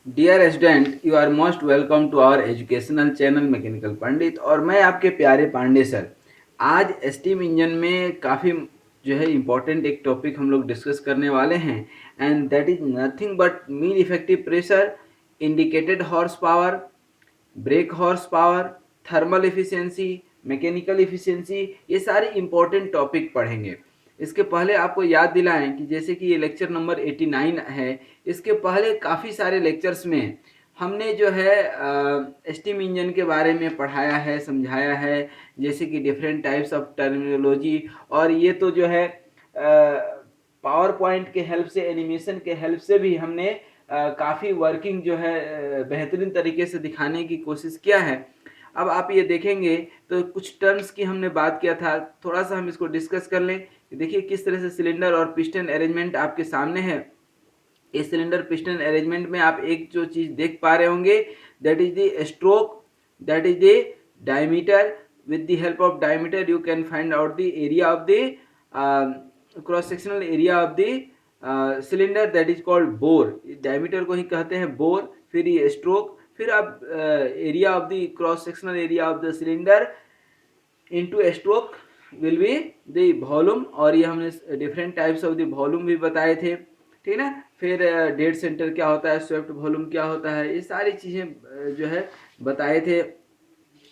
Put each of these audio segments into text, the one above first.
Dear student, you are most welcome to our educational channel mechanical Pandit. और मैं आपके प्यारे पांडे सर। आज स्टीम इंजन में काफ़ी जो है इम्पोर्टेंट एक टॉपिक हम लोग डिस्कस करने वाले हैं, and that is nothing but mean effective pressure, indicated horse power, break horse power, thermal efficiency, mechanical efficiency, ये सारे इंपॉर्टेंट टॉपिक पढ़ेंगे। इसके पहले आपको याद दिलाएं कि जैसे कि ये लेक्चर नंबर 89 है। इसके पहले काफ़ी सारे लेक्चर्स में हमने जो है स्टीम इंजन के बारे में पढ़ाया है, समझाया है, जैसे कि डिफरेंट टाइप्स ऑफ टर्मिनोलॉजी। और ये तो जो है पावर पॉइंट के हेल्प से, एनिमेशन के हेल्प से भी हमने काफ़ी वर्किंग जो है बेहतरीन तरीके से दिखाने की कोशिश किया है। अब आप ये देखेंगे तो कुछ टर्म्स की हमने बात किया था, थोड़ा सा हम इसको डिस्कस कर लें। देखिए किस तरह से सिलेंडर और पिस्टन अरेंजमेंट आपके सामने है। इस सिलेंडर पिस्टन अरेंजमेंट में आप एक जो चीज़ देख पा रहे होंगे, that is the stroke, that is the diameter. with the help of diameter you can find out the area of the cross sectional area of the cylinder, that is called bore. Diameter को ही कहते हैं bore. फिर ये stroke, फिर आप area of the cross sectional area of the cylinder into stroke will be the volume. और ये हमने different types of the volume भी बताए थे, ठीक है ना। फिर डेड सेंटर क्या होता है, स्वेप्ट वॉल्यूम क्या होता है, ये सारी चीज़ें जो है बताए थे।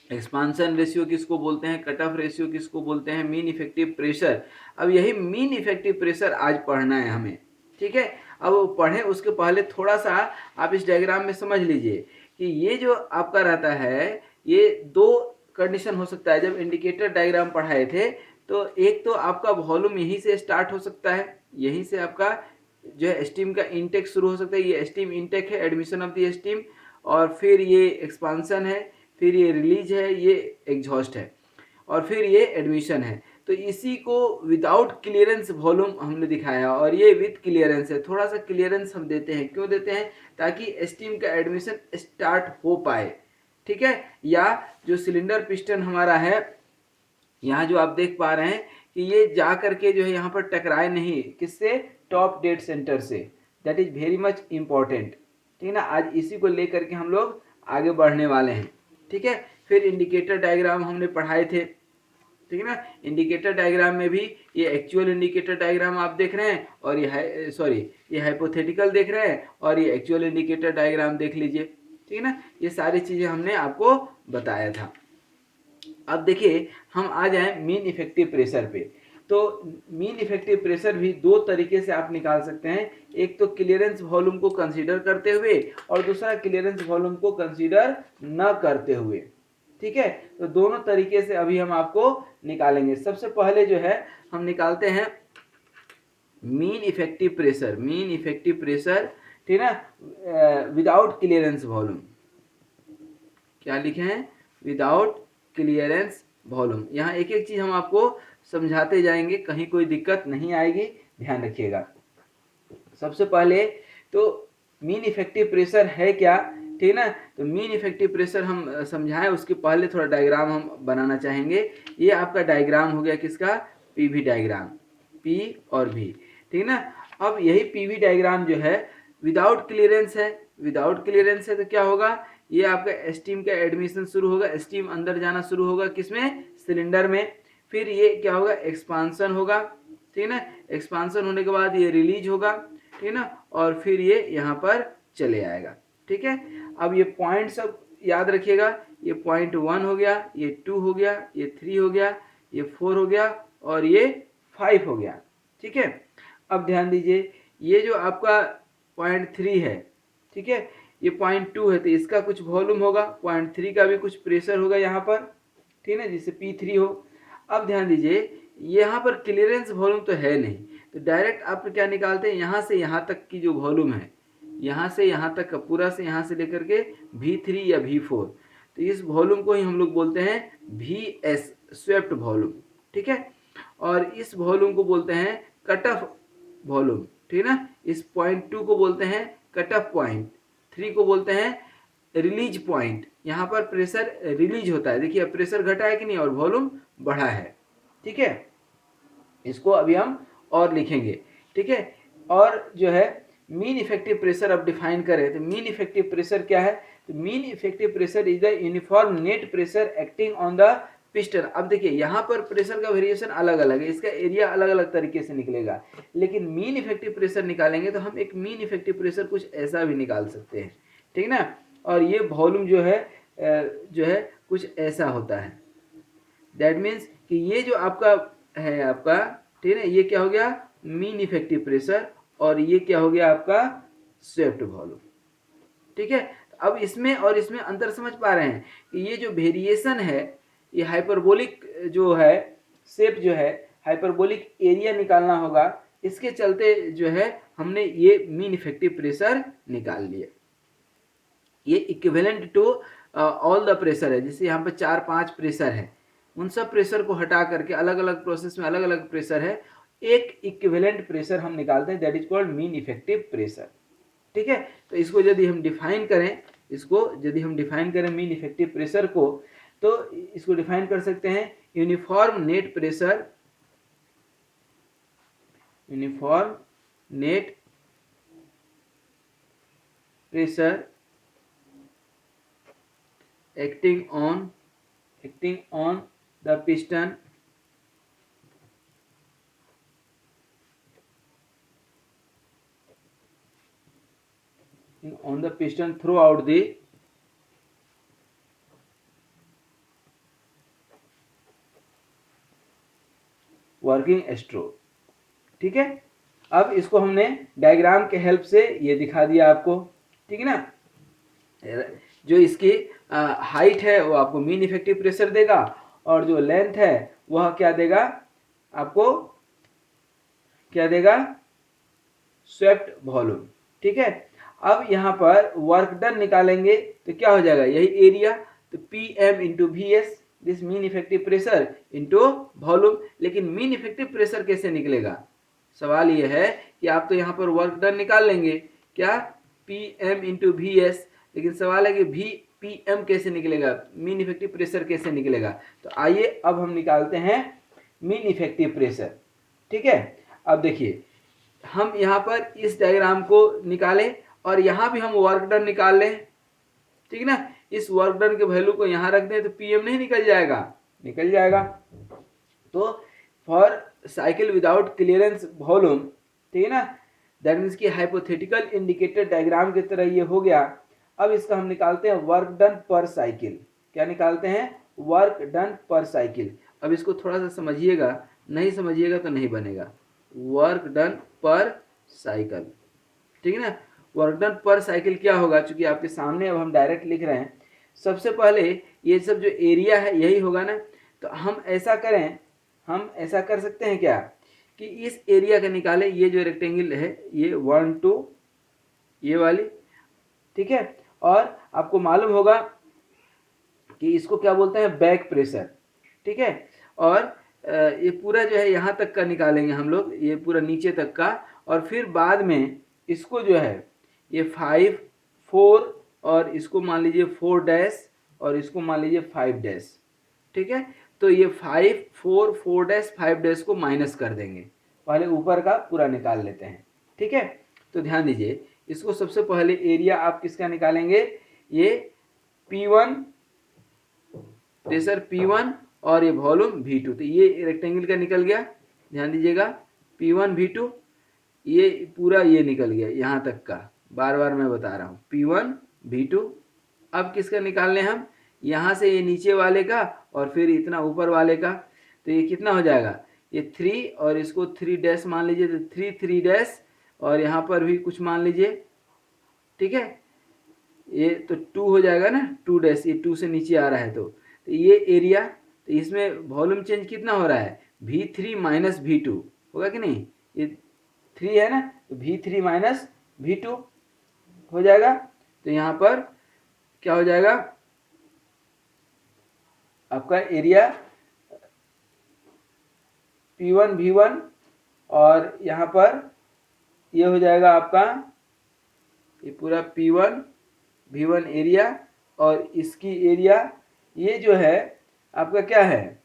एक्सपांसन रेशियो किसको बोलते हैं, कट ऑफ रेशियो किसको बोलते हैं, मीन इफेक्टिव प्रेशर। अब यही मीन इफेक्टिव प्रेशर आज पढ़ना है हमें, ठीक है। अब वो पढ़ें उसके पहले थोड़ा सा आप इस डायग्राम में समझ लीजिए कि ये जो आपका रहता है, ये दो कंडीशन हो सकता है। जब इंडिकेटर डायग्राम पढ़ाए थे तो एक तो आपका वॉल्यूम यहीं से स्टार्ट हो सकता है, यहीं से आपका जो है स्टीम का इनटेक शुरू हो सकता है। ये स्टीम इनटेक है, एडमिशन ऑफ द स्टीम। और फिर ये एक्सपांसन है, फिर ये रिलीज है, ये एग्जॉस्ट है, और फिर ये एडमिशन है। तो इसी को विदाउट क्लियरेंस वॉल्यूम हमने दिखाया, और ये विथ क्लियरेंस है। थोड़ा सा क्लियरेंस हम देते हैं, क्यों देते हैं, ताकि स्टीम का एडमिशन स्टार्ट हो पाए, ठीक है। या जो सिलेंडर पिस्टन हमारा है, यहाँ जो आप देख पा रहे हैं कि ये जा करके जो है यहाँ पर टकराए नहीं, किससे, टॉप डेड सेंटर से। That is very much important, ठीक है ना। आज इसी को लेकर के हम लोग आगे बढ़ने वाले हैं, ठीक है। फिर इंडिकेटर डायग्राम हमने पढ़ाए थे, ठीक है ना। इंडिकेटर डायग्राम में भी ये एक्चुअल इंडिकेटर डायग्राम आप देख रहे हैं, और ये सॉरी ये हाइपोथेटिकल देख रहे हैं, और ये एक्चुअल इंडिकेटर डायग्राम देख लीजिए, ठीक है ना। ये सारी चीज़ें हमने आपको बताया था। अब देखिए हम आ जाएं मीन इफेक्टिव प्रेशर पे। तो मीन इफेक्टिव प्रेशर भी दो तरीके से आप निकाल सकते हैं। एक तो क्लियरेंस वॉल्यूम को कंसीडर करते हुए, और दूसरा क्लियरेंस वॉल्यूम को कंसीडर न करते हुए, ठीक है। तो दोनों तरीके से अभी हम आपको निकालेंगे। सबसे पहले जो है हम निकालते हैं mean effective pressure, mean effective pressure, ठीक है ना, विदाउट क्लियरेंस वॉल्यूम। क्या लिखे हैं, विदाउट क्लियरेंस वॉल्यूम। यहाँ एक एक चीज हम आपको समझाते जाएंगे, कहीं कोई दिक्कत नहीं आएगी, ध्यान रखिएगा। सबसे पहले तो मीन इफेक्टिव प्रेशर है क्या, ठीक है ना। तो मीन इफेक्टिव प्रेशर हम समझाएं, उसके पहले थोड़ा डायग्राम हम बनाना चाहेंगे। ये आपका डायग्राम हो गया किसका, पीवी डायग्राम, पी और भी, ठीक है ना। अब यही पीवी डायग्राम जो है विदाउट क्लियरेंस है, विदाउट क्लियरेंस है तो क्या होगा, ये आपका स्टीम का एडमिशन शुरू होगा, स्टीम अंदर जाना शुरू होगा, किसमें, सिलेंडर में। फिर ये क्या होगा, एक्सपांसन होगा, ठीक है ना। एक्सपांसन होने के बाद ये रिलीज होगा, ठीक है ना। और फिर ये यहाँ पर चले आएगा, ठीक है। अब ये पॉइंट सब याद रखिएगा, ये पॉइंट 1 हो गया, ये 2 हो गया, ये 3 हो गया, ये 4 हो गया, और ये 5 हो गया, ठीक है। अब ध्यान दीजिए, ये जो आपका पॉइंट 3 है, ठीक है, ये पॉइंट 2 है, तो इसका कुछ वॉल्यूम होगा, पॉइंट 3 का भी कुछ प्रेशर होगा यहाँ पर, ठीक है ना, जिससे P3 हो। अब ध्यान दीजिए, यहाँ पर क्लियरेंस वॉल्यूम तो है नहीं, तो डायरेक्ट आप क्या निकालते हैं, यहाँ से यहाँ तक की जो वॉल्यूम है, यहाँ से यहाँ तक का पूरा, से यहाँ से लेकर के V3 या V4, तो इस वॉल्यूम को ही हम लोग बोलते हैं VS, स्वेप्ट वॉल्यूम, ठीक है। और इस वॉल्यूम को बोलते हैं कट ऑफ वॉल्यूम, ठीक है ना। इस पॉइंट 2 को बोलते हैं कट ऑफ पॉइंट, 3 को बोलते हैं रिलीज पॉइंट। यहाँ पर प्रेशर रिलीज होता है, देखिए प्रेशर घटा है कि नहीं, और वॉल्यूम बढ़ा है, ठीक है। इसको अभी हम और लिखेंगे, ठीक है। और जो है मीन इफेक्टिव प्रेशर अब डिफाइन करें तो मीन इफेक्टिव प्रेशर क्या है, तो mean effective pressure is the uniform net pressure acting on the piston. अब देखिए यहाँ पर प्रेशर का वेरिएशन अलग अलग है, इसका एरिया अलग अलग तरीके से निकलेगा, लेकिन मीन इफेक्टिव प्रेशर निकालेंगे तो हम एक मीन इफेक्टिव प्रेशर कुछ ऐसा भी निकाल सकते हैं, ठीक ना। और ये वॉल्यूम जो है कुछ ऐसा होता है। दैट मीन्स कि ये जो आपका है आपका, ठीक है, ये क्या हो गया मीन इफेक्टिव प्रेशर, और ये क्या हो गया आपका स्वेप्ट वॉल्यूम, ठीक है। अब इसमें और इसमें अंतर समझ पा रहे हैं कि ये जो वेरिएशन है, ये हाइपरबोलिक जो है शेप जो है, हाइपरबोलिक एरिया निकालना होगा, इसके चलते जो है हमने ये मीन इफेक्टिव प्रेशर निकाल लिया। ये equivalent to all the pressure है, जैसे यहाँ पे 4-5 प्रेशर है, उन सब प्रेशर को हटा करके अलग अलग प्रोसेस में अलग अलग प्रेशर है, एक इक्विवेलेंट प्रेशर हम निकालते हैं, that is called mean effective pressure, ठीक है। तो इसको यदि हम डिफाइन करें, मीन इफेक्टिव प्रेशर को, तो इसको डिफाइन कर सकते हैं uniform net pressure acting on the piston throughout the working stroke, ठीक है। अब इसको हमने डायग्राम के हेल्प से ये दिखा दिया आपको, ठीक है ना। जो इसकी हाइट है वो आपको मीन इफेक्टिव प्रेशर देगा, और जो लेंथ है वह क्या देगा आपको, क्या देगा स्वेप्ट वॉल्यूम, ठीक है। अब यहाँ पर वर्क डन निकालेंगे तो क्या हो जाएगा, यही एरिया, तो PM into VS, this mean effective pressure into volume. लेकिन मीन इफेक्टिव प्रेशर कैसे निकलेगा, सवाल ये है कि आप तो यहाँ पर वर्क डन निकाल लेंगे क्या PM इंटू VS, लेकिन सवाल है कि PM कैसे निकलेगा, मीन इफेक्टिव प्रेशर कैसे निकलेगा। तो आइए अब हम निकालते हैं मीन इफेक्टिव प्रेशर, ठीक है। अब देखिए हम यहाँ पर इस डायग्राम को निकालें और यहाँ भी हम वर्क डन निकाल लें, ठीक ना। इस वर्क डन के वैल्यू को यहाँ रख दें तो PM नहीं निकल जाएगा। तो for cycle without clearance volume, ठीक है ना, दैट मीन्स कि हाइपोथेटिकल इंडिकेटर डायग्राम की तरह ये हो गया। अब इसका हम निकालते हैं वर्क डन पर साइकिल, क्या निकालते हैं वर्क डन पर साइकिल। अब इसको थोड़ा सा समझिएगा, नहीं समझिएगा तो नहीं बनेगा। वर्क डन पर साइकिल, ठीक है ना। वर्क डन पर साइकिल क्या होगा, चूंकि आपके सामने अब हम डायरेक्ट लिख रहे हैं, सबसे पहले ये सब जो एरिया है यही होगा ना, तो हम ऐसा कर सकते हैं क्या कि इस एरिया का निकाले, ये जो रेक्टेंगल है ये 1 2 ये वाली, ठीक है। और आपको मालूम होगा कि इसको क्या बोलते हैं बैक प्रेशर, ठीक है। और ये पूरा जो है यहाँ तक का निकालेंगे हम लोग, ये पूरा नीचे तक का, और फिर बाद में इसको जो है ये 5 4 और इसको मान लीजिए 4 डैश और इसको मान लीजिए 5 डैश, ठीक है। तो ये 5 4 4 डैश 5 डैश को माइनस कर देंगे, पहले ऊपर का पूरा निकाल लेते हैं, ठीक है। तो ध्यान दीजिए, इसको सबसे पहले एरिया आप किसका निकालेंगे, ये P1 प्रेशर P1 और ये वॉल्यूम V2, तो ये रेक्टेंगल का निकल गया, ध्यान दीजिएगा P1 V2, ये पूरा ये निकल गया यहाँ तक का, बार बार मैं बता रहा हूँ P1 V2। अब किसका निकालने हम, यहाँ से ये नीचे वाले का और फिर इतना ऊपर वाले का, तो ये कितना हो जाएगा, ये 3 और इसको 3 डैश मान लीजिए, तो 3 डैश और यहाँ पर भी कुछ मान लीजिए, ठीक है। ये तो 2 हो जाएगा ना, 2 डैश, ये 2 से नीचे आ रहा है, तो ये एरिया, तो इसमें वॉल्यूम चेंज कितना हो रहा है, V3 माइनस V2 होगा कि नहीं, ये 3 है ना, तो V3 माइनस V2 हो जाएगा। तो यहाँ पर क्या हो जाएगा आपका एरिया P1 V1, और यहाँ पर ये हो जाएगा आपका ये पूरा P1 V1 एरिया, और इसकी एरिया ये जो है आपका क्या है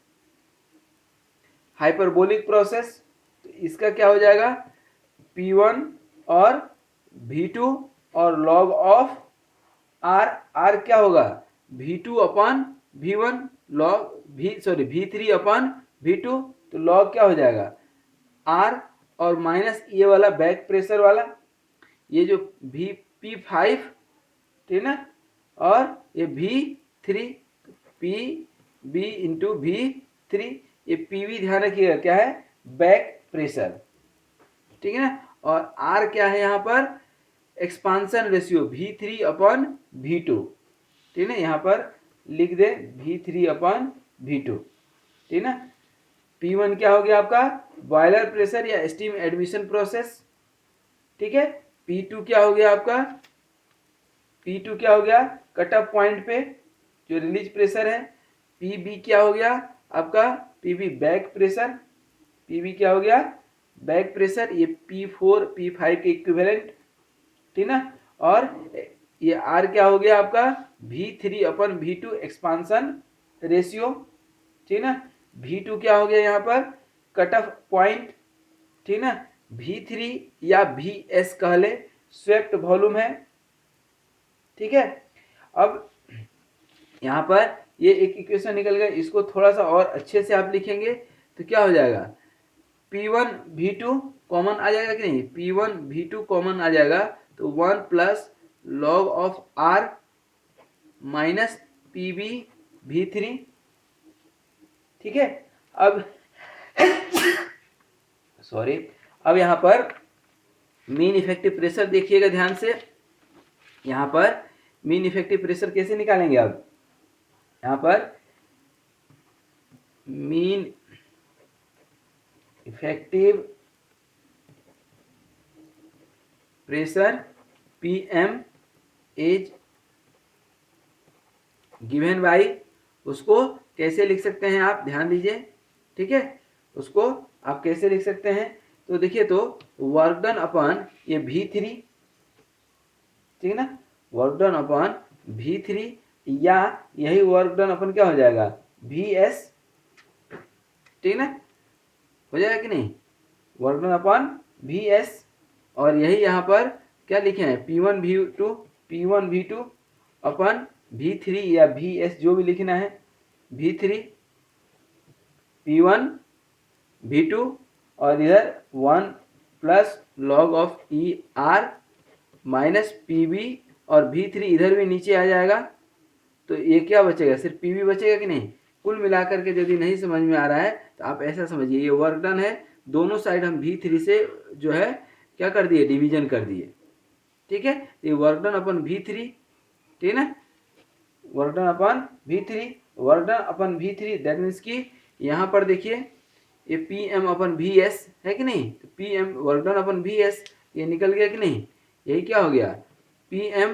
हाइपरबोलिक प्रोसेस, तो इसका क्या हो जाएगा P1 और V2 और log ऑफ R क्या होगा V2 upon V1 log V3 upon V2, तो log क्या हो जाएगा R और माइनस ये वाला बैक प्रेशर वाला, ये जो P5 ठीक ना, और ये V3 PB इंटू V3, ये PV ध्यान रखिएगा क्या है बैक प्रेशर, ठीक है ना। और R क्या है यहाँ पर expansion ratio V3 upon V2, ठीक है, यहाँ पर लिख दे V3 अपॉन V2, ठीक है ना। P1 क्या हो गया आपका बॉयलर प्रेशर या स्टीम एडमिशन प्रोसेस, ठीक है। P2 क्या हो गया आपका, P2 क्या हो गया कट ऑफ पॉइंट पे जो रिलीज प्रेशर है। PB क्या हो गया आपका PB बैक प्रेशर, PB क्या हो गया बैक प्रेशर, ये P4 P5 के इक्विवेलेंट, ठीक ना। और ये R क्या हो गया आपका V3 अपन V2 एक्सपांसन रेशियो, ठीक ना। V2 क्या हो गया यहाँ पर कट ऑफ पॉइंट, ठीक ना। V3 या VS कह ले स्वेप्ट वॉल्यूम है, ठीक है। अब यहाँ पर ये एक इक्वेशन निकल गया, इसको थोड़ा सा और अच्छे से आप लिखेंगे तो क्या हो जाएगा P1 V2 कॉमन आ जाएगा कि नहीं, P1 V2 कॉमन आ जाएगा तो 1 plus log of R minus PB V3, ठीक है। अब सॉरी, अब यहाँ पर मीन इफेक्टिव प्रेशर देखिएगा ध्यान से, यहाँ पर मीन इफेक्टिव प्रेशर कैसे निकालेंगे अब, यहाँ पर mean effective pressure PM is given by, उसको कैसे लिख सकते हैं आप ध्यान दीजिए, ठीक है। उसको आप कैसे लिख सकते हैं तो देखिए, तो वर्क डन अपॉन ये V3, ठीक है ना, वर्क डन अपॉन V3 या यही वर्क डन अपन क्या हो जाएगा VS, ठीक ना, हो जाएगा कि नहीं वर्क डन अपॉन VS, और यही यहाँ पर क्या लिखे हैं P1 V2 अपन V3 या VS जो भी लिखना है, V3 P1 V2 और इधर 1 plus log of ER minus PB और V3 इधर भी नीचे आ जाएगा, तो ये क्या बचेगा सिर्फ PB बचेगा कि नहीं। कुल मिलाकर के यदि नहीं समझ में आ रहा है तो आप ऐसा समझिए ये वर्क डन है, दोनों साइड हम V3 से जो है क्या कर दिए डिवीजन कर दिए, ठीक है। ये वर्क डन अपन V3, ठीक है ना, work done upon V3 that means कि यहाँ पर देखिए ये PM अपन VS है कि नहीं, तो PM वर्क डन अपन VS ये निकल गया कि नहीं, यही क्या हो गया PM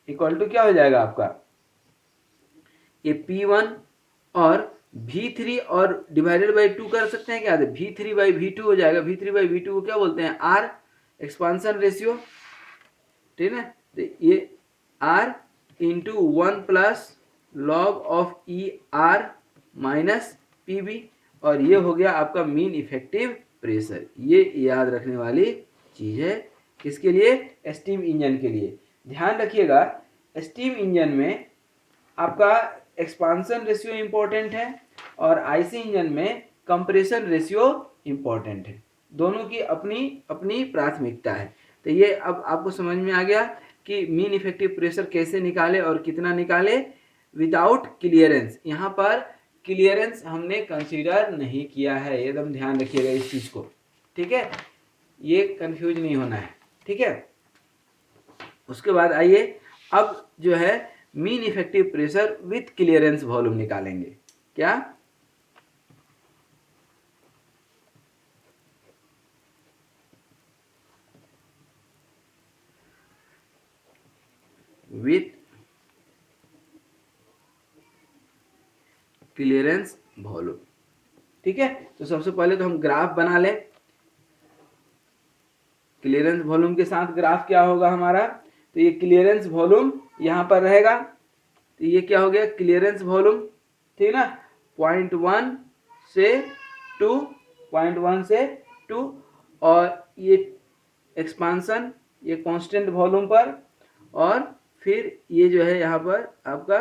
इक्वल टू क्या हो जाएगा आपका ये P1 और V3 और डिवाइडेड बाई 2 कर सकते हैं क्या, V3 बाई V2 हो जाएगा, V3 बाई V2 को क्या बोलते हैं R एक्सपांसन रेशियो, ठीक है। तो ये R into 1 plus log of ER minus PB, और ये हो गया आपका मीन इफेक्टिव प्रेशर। ये याद रखने वाली चीज है किसके लिए स्टीम इंजन के लिए। ध्यान रखिएगा स्टीम इंजन में आपका एक्सपांसन रेशियो इंपॉर्टेंट है और आईसी इंजन में कंप्रेशन रेशियो इंपॉर्टेंट है, दोनों की अपनी अपनी प्राथमिकता है। तो ये अब आपको समझ में आ गया कि मीन इफेक्टिव प्रेशर कैसे निकाले और कितना निकाले विदाउट क्लियरेंस। यहाँ पर क्लियरेंस हमने कंसीडर नहीं किया है, एकदम ध्यान रखिएगा इस चीज को, ठीक है, ये कंफ्यूज नहीं होना है, ठीक है। उसके बाद आइए अब जो है mean effective pressure with clearance volume निकालेंगे, क्या विथ क्लियरेंस वॉल्यूम, ठीक है। तो सबसे पहले तो हम ग्राफ बना लें, क्लियरेंस वॉल्यूम के साथ ग्राफ क्या होगा हमारा, तो ये क्लियरेंस वॉल्यूम यहाँ पर रहेगा, तो ये क्या हो गया क्लियरेंस वॉल्यूम, ठीक ना, 0.1 से 2, 0.1 से 2, और ये एक्सपांसन ये कांस्टेंट वॉल्यूम पर, और फिर ये जो है यहाँ पर आपका,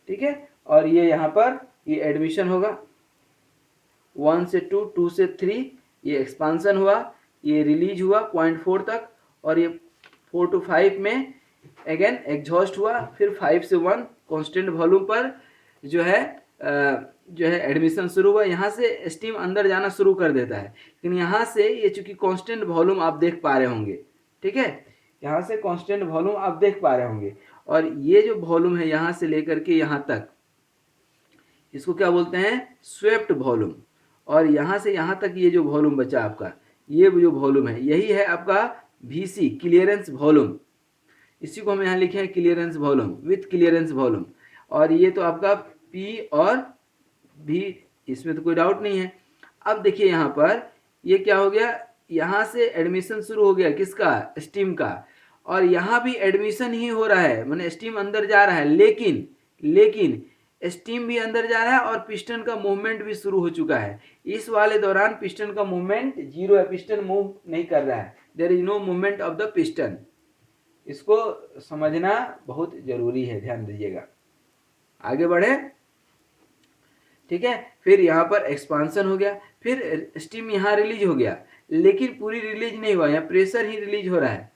ठीक है, और ये यहाँ पर ये एडमिशन होगा 1 से 2, 2 से 3, ये एक्सपांसन हुआ, ये रिलीज हुआ 0.4 तक, और ये 4 to 5 में अगेन एग्जॉस्ट हुआ, फिर 5 से 1 कांस्टेंट वॉल्यूम पर जो है एडमिशन शुरू हुआ। यहाँ से स्टीम अंदर जाना शुरू कर देता है, लेकिन यहाँ से ये चूंकि कांस्टेंट वॉल्यूम आप देख पा रहे होंगे, ठीक है, यहाँ से कांस्टेंट वॉल्यूम आप देख पा रहे होंगे, और ये जो वॉल्यूम है यहाँ से लेकर के यहाँ तक, इसको क्या बोलते हैं, स्वेप्ट वॉल्यूम। और यहाँ से यहाँ तक ये जो वॉल्यूम बचा आपका, ये जो वॉल्यूम है, यही है आपका VC, क्लियरेंस वॉल्यूम। इसी को हम यहाँ लिखे हैं clearance volume, with clearance volume. और ये तो आपका P और V, इसमें तो कोई डाउट नहीं है। अब देखिए यहाँ पर ये क्या हो गया, यहाँ से एडमिशन शुरू हो गया किसका, स्टीम का, और यहाँ भी एडमिशन ही हो रहा है, माने स्टीम अंदर जा रहा है, लेकिन स्टीम भी अंदर जा रहा है और पिस्टन का मूवमेंट भी शुरू हो चुका है। इस वाले दौरान पिस्टन का मूवमेंट जीरो है, पिस्टन मूव नहीं कर रहा है, there is no movement of the piston. इसको समझना बहुत जरूरी है, ध्यान दीजिएगा। आगे बढ़े, ठीक है। फिर यहाँ पर एक्सपांसन हो गया, फिर स्टीम यहाँ रिलीज हो गया, लेकिन पूरी रिलीज नहीं हुआ, यहाँ प्रेशर ही रिलीज हो रहा है,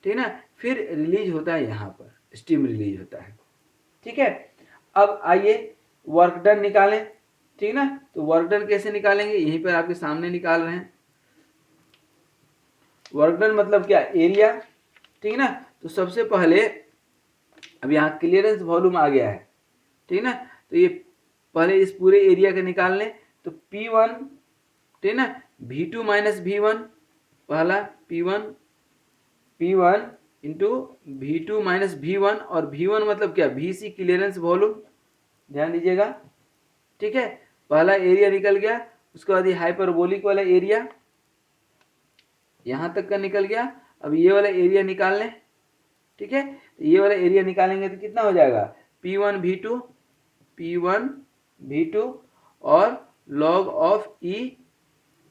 ठीक है ना। फिर रिलीज होता है, यहाँ पर स्टीम रिलीज होता है, ठीक है। अब आइए वर्क डन निकालें, ठीक ना। तो वर्क डन कैसे निकालेंगे, यहीं पर आपके सामने निकाल रहे हैं। वर्क डन मतलब क्या, एरिया, ठीक ना। तो सबसे पहले अब यहाँ क्लियरेंस वॉल्यूम आ गया है, ठीक ना। तो ये पहले इस पूरे एरिया का निकाल लें, तो P1, ठीक ना, V2 माइनस V1, पहला P1 into V2 minus V1, और V1 मतलब क्या, VC क्लियरेंस वॉल्यूम, ध्यान दीजिएगा, ठीक है। पहला एरिया निकल गया, उसके बाद ये हाइपरबोलिक वाला एरिया यहाँ तक का निकल गया। अब ये वाला एरिया निकाल लें, ठीक है। तो ये वाला एरिया निकालेंगे तो कितना हो जाएगा, P1 V2 और log of E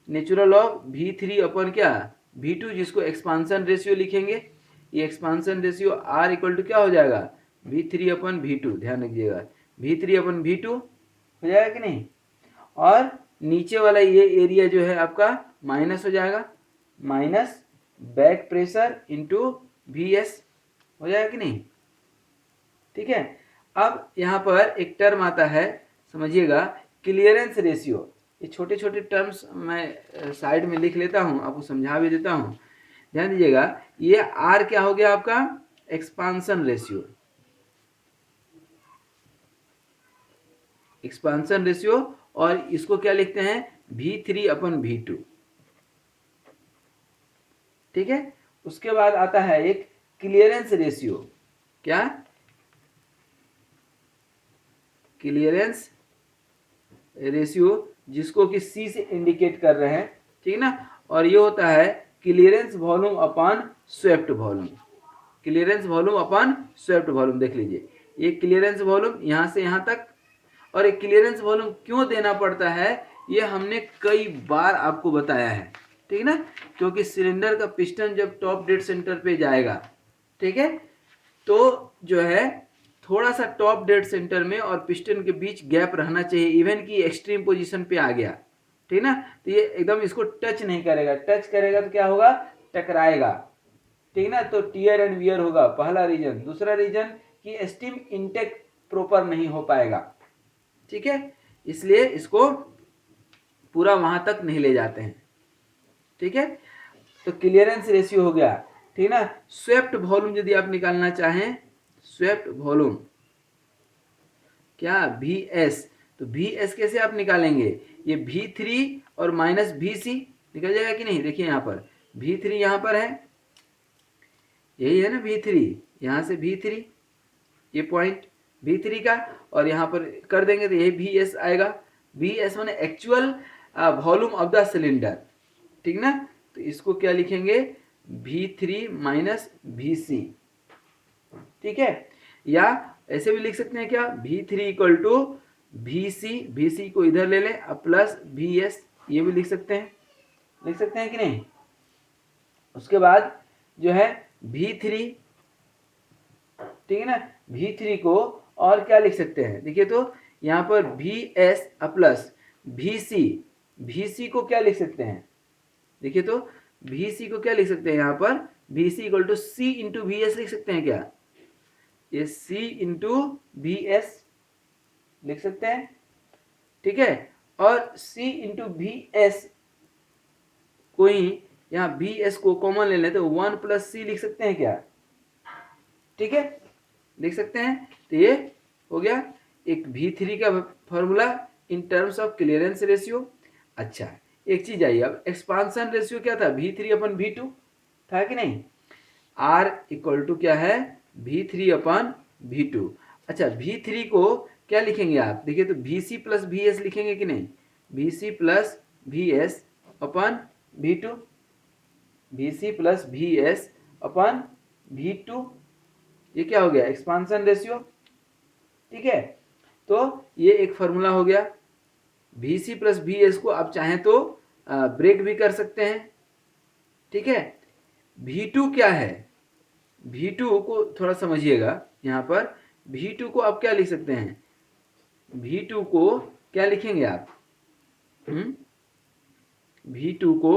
natural of V3 अपन क्या, V2, जिसको एक्सपांसन रेशियो लिखेंगे। ये expansion ratio R equal to क्या हो जाएगा, V3 अपन V2, ध्यान रखिएगा, V3 अपन V2 हो जाएगा कि नहीं। और नीचे वाला ये एरिया जो है आपका माइनस हो जाएगा, minus back pressure into VS हो जाएगा कि नहीं, ठीक है। अब यहाँ पर एक टर्म आता है, समझिएगा, क्लियरेंस रेशियो। ये छोटे छोटे टर्म्स मैं साइड में लिख लेता हूँ, आपको समझा भी देता हूँ, ध्यान दीजिएगा। ये R क्या हो गया आपका, एक्सपांसन रेशियो, एक्सपांसन रेशियो, और इसको क्या लिखते हैं, V3 अपन V2, ठीक है। उसके बाद आता है एक क्लियरेंस रेशियो, क्या, क्लियरेंस रेशियो, जिसको कि C से इंडिकेट कर रहे हैं, ठीक है ना। और ये होता है clearance volume upon swept volume, clearance volume upon swept volume. देख लीजिए, ये क्लियरेंस वॉल्यूम यहाँ से यहाँ तक, और एक क्लियरेंस वॉल्यूम क्यों देना पड़ता है, ये हमने कई बार आपको बताया है, ठीक ना। क्योंकि सिलेंडर का पिस्टन जब टॉप डेड सेंटर पे जाएगा, ठीक है, तो जो है थोड़ा सा टॉप डेड सेंटर में और पिस्टन के बीच गैप रहना चाहिए, इवन कि एक्सट्रीम पोजीशन पे आ गया, ठीक ना, तो ये एकदम इसको टच नहीं करेगा, टच करेगा तो क्या होगा, टकराएगा, ठीक ना। तो टीयर एंड वियर होगा पहला रीजन। दूसरा रीजन कि स्टीम इंटेक प्रॉपर नहीं हो पाएगा, ठीक है, इसलिए इसको पूरा वहां तक नहीं ले जाते हैं, ठीक है। तो क्लियरेंस रेशियो हो गया, ठीक ना। स्वेप्ट वॉल्यूम यदि आप निकालना चाहें, स्वेप्ट वॉल्यूम क्या, VS, तो VS कैसे आप निकालेंगे, ये V3 और माइनस VC निकल जाएगा कि नहीं। देखिए यहाँ पर V3 यहाँ पर है, यही है ना V3, यहाँ से V3, ये पॉइंट V3 का, और यहाँ पर कर देंगे तो यही VS आएगा। VS माने actual volume of the cylinder, ठीक ना। तो इसको क्या लिखेंगे, V3 माइनस VC, ठीक है। या ऐसे भी लिख सकते हैं क्या, V3 इक्वल टू VC को इधर ले लें, प्लस VS, ये भी लिख सकते हैं कि नहीं। उसके बाद जो है V3, ठीक है ना, V3 को और क्या लिख सकते हैं, देखिए तो यहाँ पर VS प्लस VC, VC को क्या लिख सकते हैं, देखिए तो VC को क्या लिख सकते हैं, यहाँ पर VC equal to C into VS लिख सकते हैं क्या, ये C इंटू VS लिख सकते हैं, ठीक है। और C इंटू VS को ही यहाँ VS को कॉमन ले लें तो 1 प्लस C लिख सकते हैं क्या, ठीक है, लिख सकते हैं। तो ये हो गया एक V3 का formula in terms of clearance ratio. अच्छा, एक चीज आई, अब एक्सपांसन रेशियो क्या था, V3 अपन V2 था कि नहीं, R इक्वल टू क्या है V3 अपन V2। अच्छा, V3 को क्या लिखेंगे आप, देखिए तो VC प्लस VS लिखेंगे कि नहीं, VC प्लस VS अपन V2, VC प्लस VS अपन V2, ये क्या हो गया एक्सपांसन रेशियो, ठीक है। तो ये एक फॉर्मूला हो गया। VC प्लस VS को आप चाहें तो ब्रेक भी कर सकते हैं, ठीक है। V2 क्या है, V2 को थोड़ा समझिएगा, यहाँ पर V2 को आप क्या लिख सकते हैं, V2 को क्या लिखेंगे आप, V2 को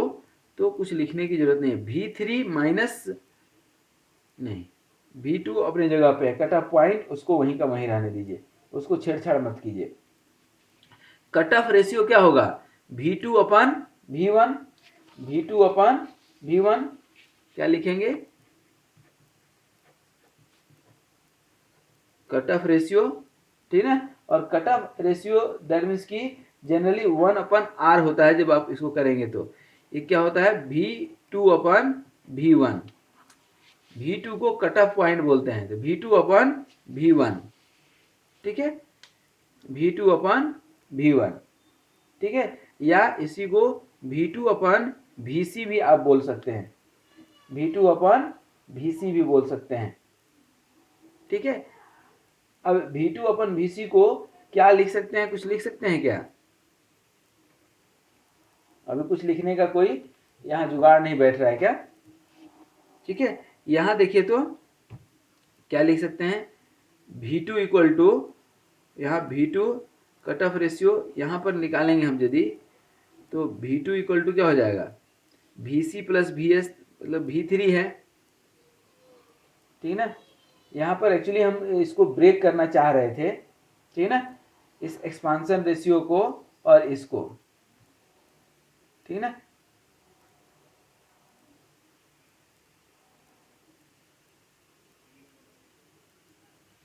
तो कुछ लिखने की जरूरत नहीं है, V3 माइनस नहीं, V2 अपनी जगह पे है, कट ऑफ पॉइंट उसको वहीं का वहीं रहने दीजिए, उसको छेड़छाड़ मत कीजिए। कट ऑफ रेशियो क्या होगा, V2 अपन V1, V2 अपन V1 क्या लिखेंगे, कट ऑफ रेशियो, ठीक है। और cut off ratio that means की जनरली 1 अपन R होता है, जब आप इसको करेंगे तो ये क्या होता है V2 अपन V1, V2 को कट ऑफ पॉइंट बोलते हैं, तो V2 अपन V1, ठीक है, V2 अपन V1, ठीक है। या इसी को V2 अपन VC भी आप बोल सकते हैं, V2 अपन VC भी बोल सकते हैं, ठीक है। अब V2 अपन VC को क्या लिख सकते हैं, कुछ लिख सकते हैं क्या, अभी कुछ लिखने का कोई यहाँ जुगाड़ नहीं बैठ रहा है क्या, ठीक है। यहाँ देखिए तो क्या लिख सकते हैं, V2 इक्वल टू, यहाँ V2 कट ऑफ रेशियो यहाँ पर निकालेंगे हम यदि, तो V2 इक्वल टू क्या हो जाएगा, VC प्लस VS मतलब V3 है, ठीक है ना। यहाँ पर एक्चुअली हम इसको ब्रेक करना चाह रहे थे, ठीक है ना, इस एक्सपांसन रेशियो को और इसको, ठीक है ना।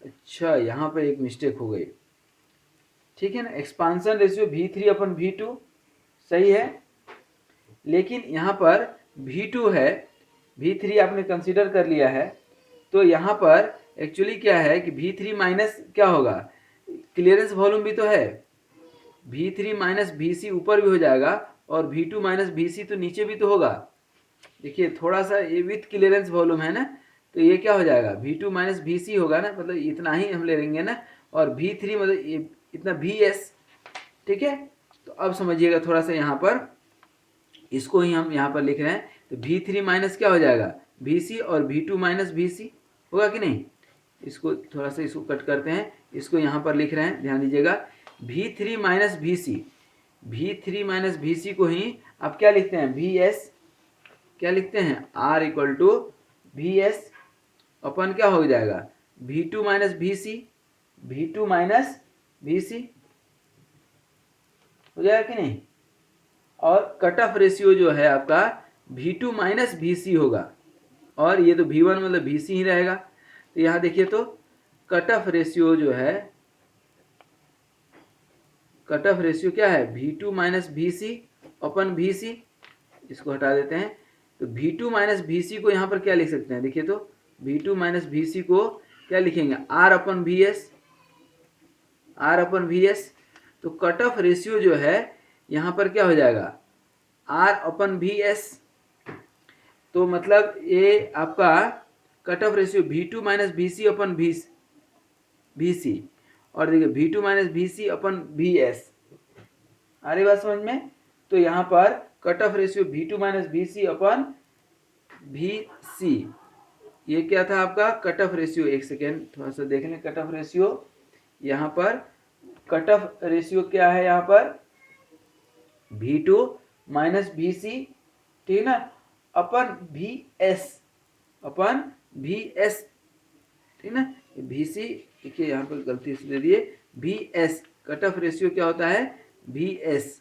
अच्छा, यहाँ पर एक मिस्टेक हो गई, ठीक है ना, एक्सपांसन रेशियो V3 अपन V2 सही है, लेकिन यहाँ पर V2 है, V3 आपने कंसीडर कर लिया है, तो यहाँ पर एक्चुअली क्या है कि V3 माइनस क्या होगा, क्लियरेंस वॉल्यूम भी तो है, V3 माइनस VC ऊपर भी हो जाएगा और V2 माइनस VC तो नीचे भी तो होगा, देखिए थोड़ा सा ये विथ क्लियरेंस वॉल्यूम है ना, तो ये क्या हो जाएगा V2 माइनस VC होगा ना, मतलब इतना ही हम ले लेंगे ना, और V3 मतलब ये इतना VS, ठीक है। तो अब समझिएगा थोड़ा सा, यहाँ पर इसको ही हम यहाँ पर लिख रहे हैं, तो V3 माइनस क्या हो जाएगा VC और V2 माइनस VC होगा कि नहीं, इसको थोड़ा सा इसको कट करते हैं, इसको यहाँ पर लिख रहे हैं, ध्यान दीजिएगा, V3 minus VC, V3 minus VC को ही आप क्या लिखते हैं VS, क्या लिखते हैं R इक्वल टू VS अपन क्या हो जाएगा V2 minus VC, V2 minus VC हो जाएगा कि नहीं। और कट ऑफ रेशियो जो है आपका V2 माइनस VC होगा, और ये तो V1 मतलब VC ही रहेगा, तो यहाँ देखिए तो कट ऑफ रेशियो जो है, कट ऑफ रेशियो क्या है V2 माइनस VC अपन VC, इसको हटा देते हैं, तो V2 माइनस VC को यहाँ पर क्या लिख सकते हैं, देखिए तो V2 माइनस VC को क्या लिखेंगे R अपन VS, R अपन VS, तो कट ऑफ रेशियो जो है यहाँ पर क्या हो जाएगा R अपन VS, तो मतलब ये आपका cut off ratio V2 minus VC अपन VC, और देखिए V2 माइनस VC अपन VS, आ रही बात समझ में। तो यहाँ पर cut off ratio V2 minus VC अपन भी सी, ये क्या था आपका कट ऑफ रेशियो। एक सेकेंड थोड़ा सा देख लें कट ऑफ रेशियो। यहाँ पर कट ऑफ रेशियो क्या है, यहाँ पर V2 माइनस भी सी, ठीक है ना, अपन भी एस, अपन भी एस, ठीक ना। भी सी देखिए यहाँ पर गलती से दे दिए, भी एस कट ऑफ रेशियो क्या होता है, भी एस,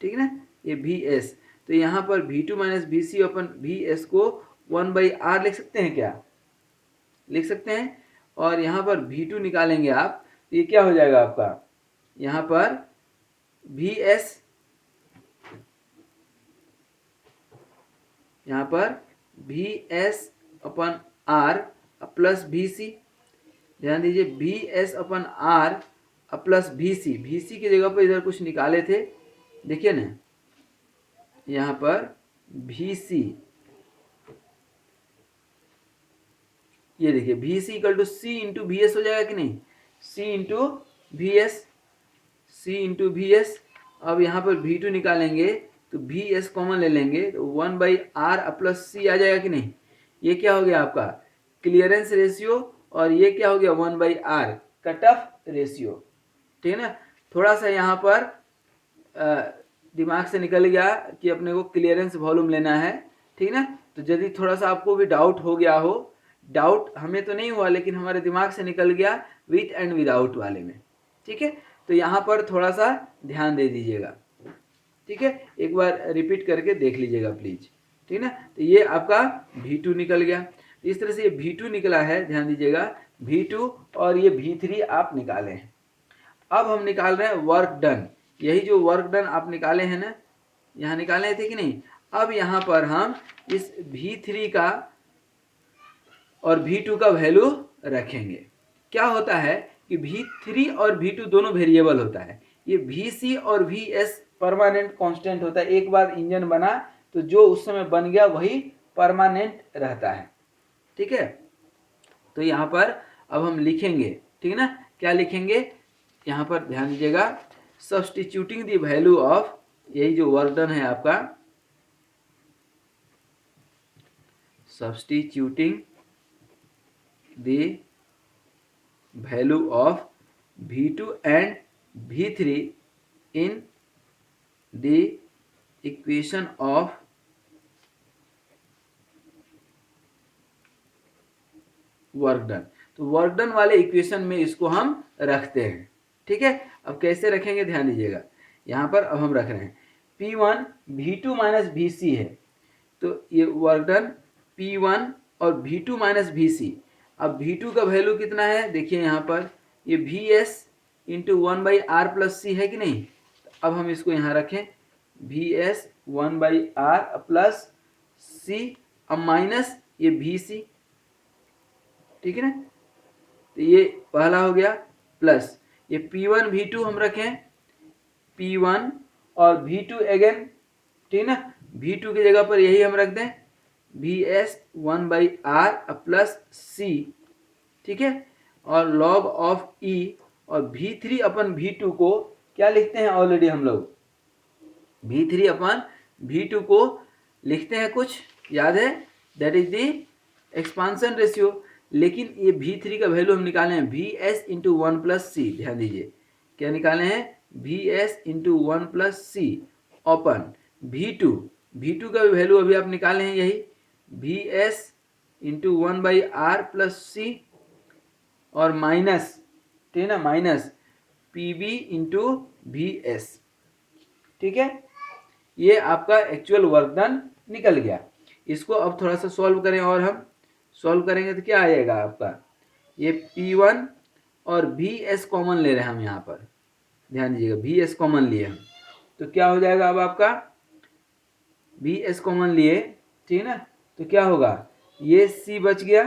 ठीक है ना, ये भी एस। तो यहाँ पर V2 माइनस भी सी अपन भी एस को 1/r लिख सकते हैं क्या, लिख सकते हैं। और यहाँ पर V2 निकालेंगे आप तो ये क्या हो जाएगा आपका, यहाँ पर भी एस, यहाँ पर भी एस अपन आर प्लस भी सी, ध्यान दीजिए भी एस अपन आर प्लस भी सी की जगह पर इधर कुछ निकाले थे, देखिए ना यहाँ पर भी सी, ये देखिए भी सी इक्वल टू सी इंटू भी एस हो जाएगा कि नहीं, सी इंटू भी एस, सी इंटू भी एस। अब यहाँ पर V2 निकालेंगे तो भी एस कॉमन ले लेंगे तो 1/r प्लस सी आ जाएगा कि नहीं। ये क्या हो गया आपका क्लियरेंस रेशियो, और ये क्या हो गया 1/r कट ऑफ रेशियो, ठीक है ना। थोड़ा सा यहाँ पर दिमाग से निकल गया कि अपने को क्लियरेंस वॉल्यूम लेना है, ठीक है ना। तो यदि थोड़ा सा आपको भी डाउट हो गया हो, डाउट हमें तो नहीं हुआ लेकिन हमारे दिमाग से निकल गया विथ एंड विदाउट वाले में, ठीक है। तो यहाँ पर थोड़ा सा ध्यान दे दीजिएगा, ठीक है, एक बार रिपीट करके देख लीजिएगा प्लीज, ठीक है ना। तो ये आपका V2 निकल गया, इस तरह से ये V2 निकला है, ध्यान दीजिएगा V2, और ये V3 आप निकाले हैं। अब हम निकाल रहे हैं वर्क डन, यही जो वर्क डन आप निकाले हैं ना, यहाँ निकाले थे कि नहीं। अब यहाँ पर हम इस V3 का और V2 का वैल्यू रखेंगे। क्या होता है कि V3 और V2 दोनों वेरिएबल होता है, ये VC और VS परमानेंट कांस्टेंट होता है। एक बार इंजन बना तो जो उस समय बन गया वही परमानेंट रहता है, ठीक है। तो यहाँ पर अब हम लिखेंगे, ठीक है ना, क्या लिखेंगे, यहाँ पर ध्यान दीजिएगा सब्सटीट्यूटिंग द वैल्यू ऑफ, यही जो वर्क डन है आपका, substituting the value of V2 and V3 in the equation of work done. तो वर्क डन वाले इक्वेशन में इसको हम रखते हैं, ठीक है। अब कैसे रखेंगे ध्यान दीजिएगा, यहाँ पर अब हम रख रहे हैं P1 V2 माइनस VC है, तो ये वर्क डन P1 और V2 माइनस VC। अब V2 का वैल्यू कितना है, देखिए यहाँ पर ये VS इंटू 1/r प्लस सी है कि नहीं। अब हम इसको यहाँ रखें VS 1/r प्लस सी, अब माइनस ये VC, ठीक है ना। तो ये पहला हो गया, प्लस ये P1 V2 हम रखें P1 और V2 अगेन, ठीक है ना, V2 की जगह पर यही हम रख दें VS 1/r प्लस सी, ठीक है। और लॉग ऑफ E, और V3 अपन V2 को क्या लिखते हैं, ऑलरेडी हम लोग V3 अपन V2 को लिखते हैं, कुछ याद है, that is the expansion ratio. लेकिन ये V3 का वैल्यू हम निकाले हैं VS इंटू 1 प्लस सी, ध्यान दीजिए क्या निकाले हैं VS इंटू 1 प्लस सी ओपन V2 का वैल्यू अभी आप निकाले हैं यही VS into 1/r plus C, और माइनस, ठीक है ना, माइनस PB इंटू VS, ठीक है। ये आपका एक्चुअल वर्क डन निकल गया। इसको अब थोड़ा सा सॉल्व करें, और हम सॉल्व करेंगे तो क्या आएगा आपका, ये P1 और VS कॉमन ले रहे हैं हम यहाँ पर, ध्यान दीजिएगा VS कॉमन लिए हम, तो क्या हो जाएगा अब आपका VS कॉमन लिए, ठीक है ना, तो क्या होगा ये C बच गया,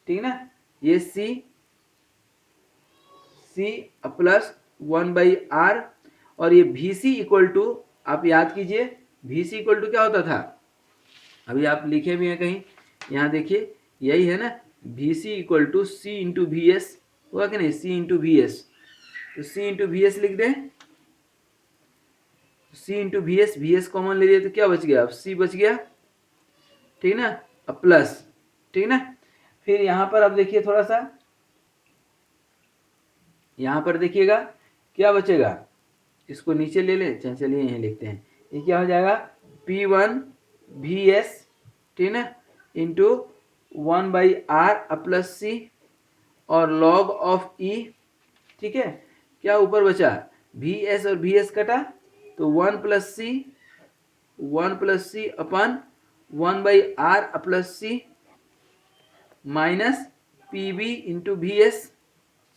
ठीक है ना, ये C प्लस 1/r, और ये VC इक्वल टू, आप याद कीजिए VC इक्वल टू क्या होता था, अभी आप लिखे भी हैं कहीं, यहाँ देखिए यही है ना, VC equal to C into VS होगा कि नहीं, C इंटू VS, तो C इंटू VS लिख दें, C into V S common ले लिया तो क्या बच गया, अब सी बच गया, ठीक ना, अब प्लस, ठीक ना। फिर यहाँ पर अब देखिए थोड़ा सा, यहाँ पर देखिएगा क्या बचेगा, इसको नीचे ले लें, चलिए यहीं लिखते हैं, ये क्या हो जाएगा, पी वन वी एस, ठीक ना, इंटू 1/r प्लस सी और लॉग ऑफ ई, ठीक है। क्या ऊपर बचा, वी एस और वी एस कटा तो 1 plus C upon 1/r plus C minus P B into V S,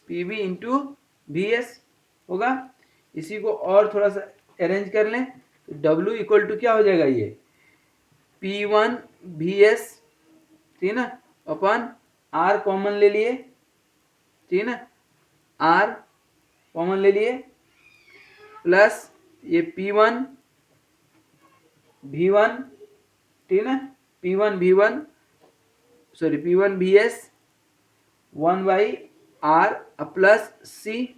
P B into V S होगा। इसी को और थोड़ा सा अरेंज कर लें तो W इक्वल टू क्या हो जाएगा, ये पी वन वी एस, ठीक ना, अपन R कॉमन ले लिए, ठीक ना, R कॉमन ले लिए प्लस ये पी वन वी वन, ठीक ना, P one V one sorry P one V S 1/r plus C,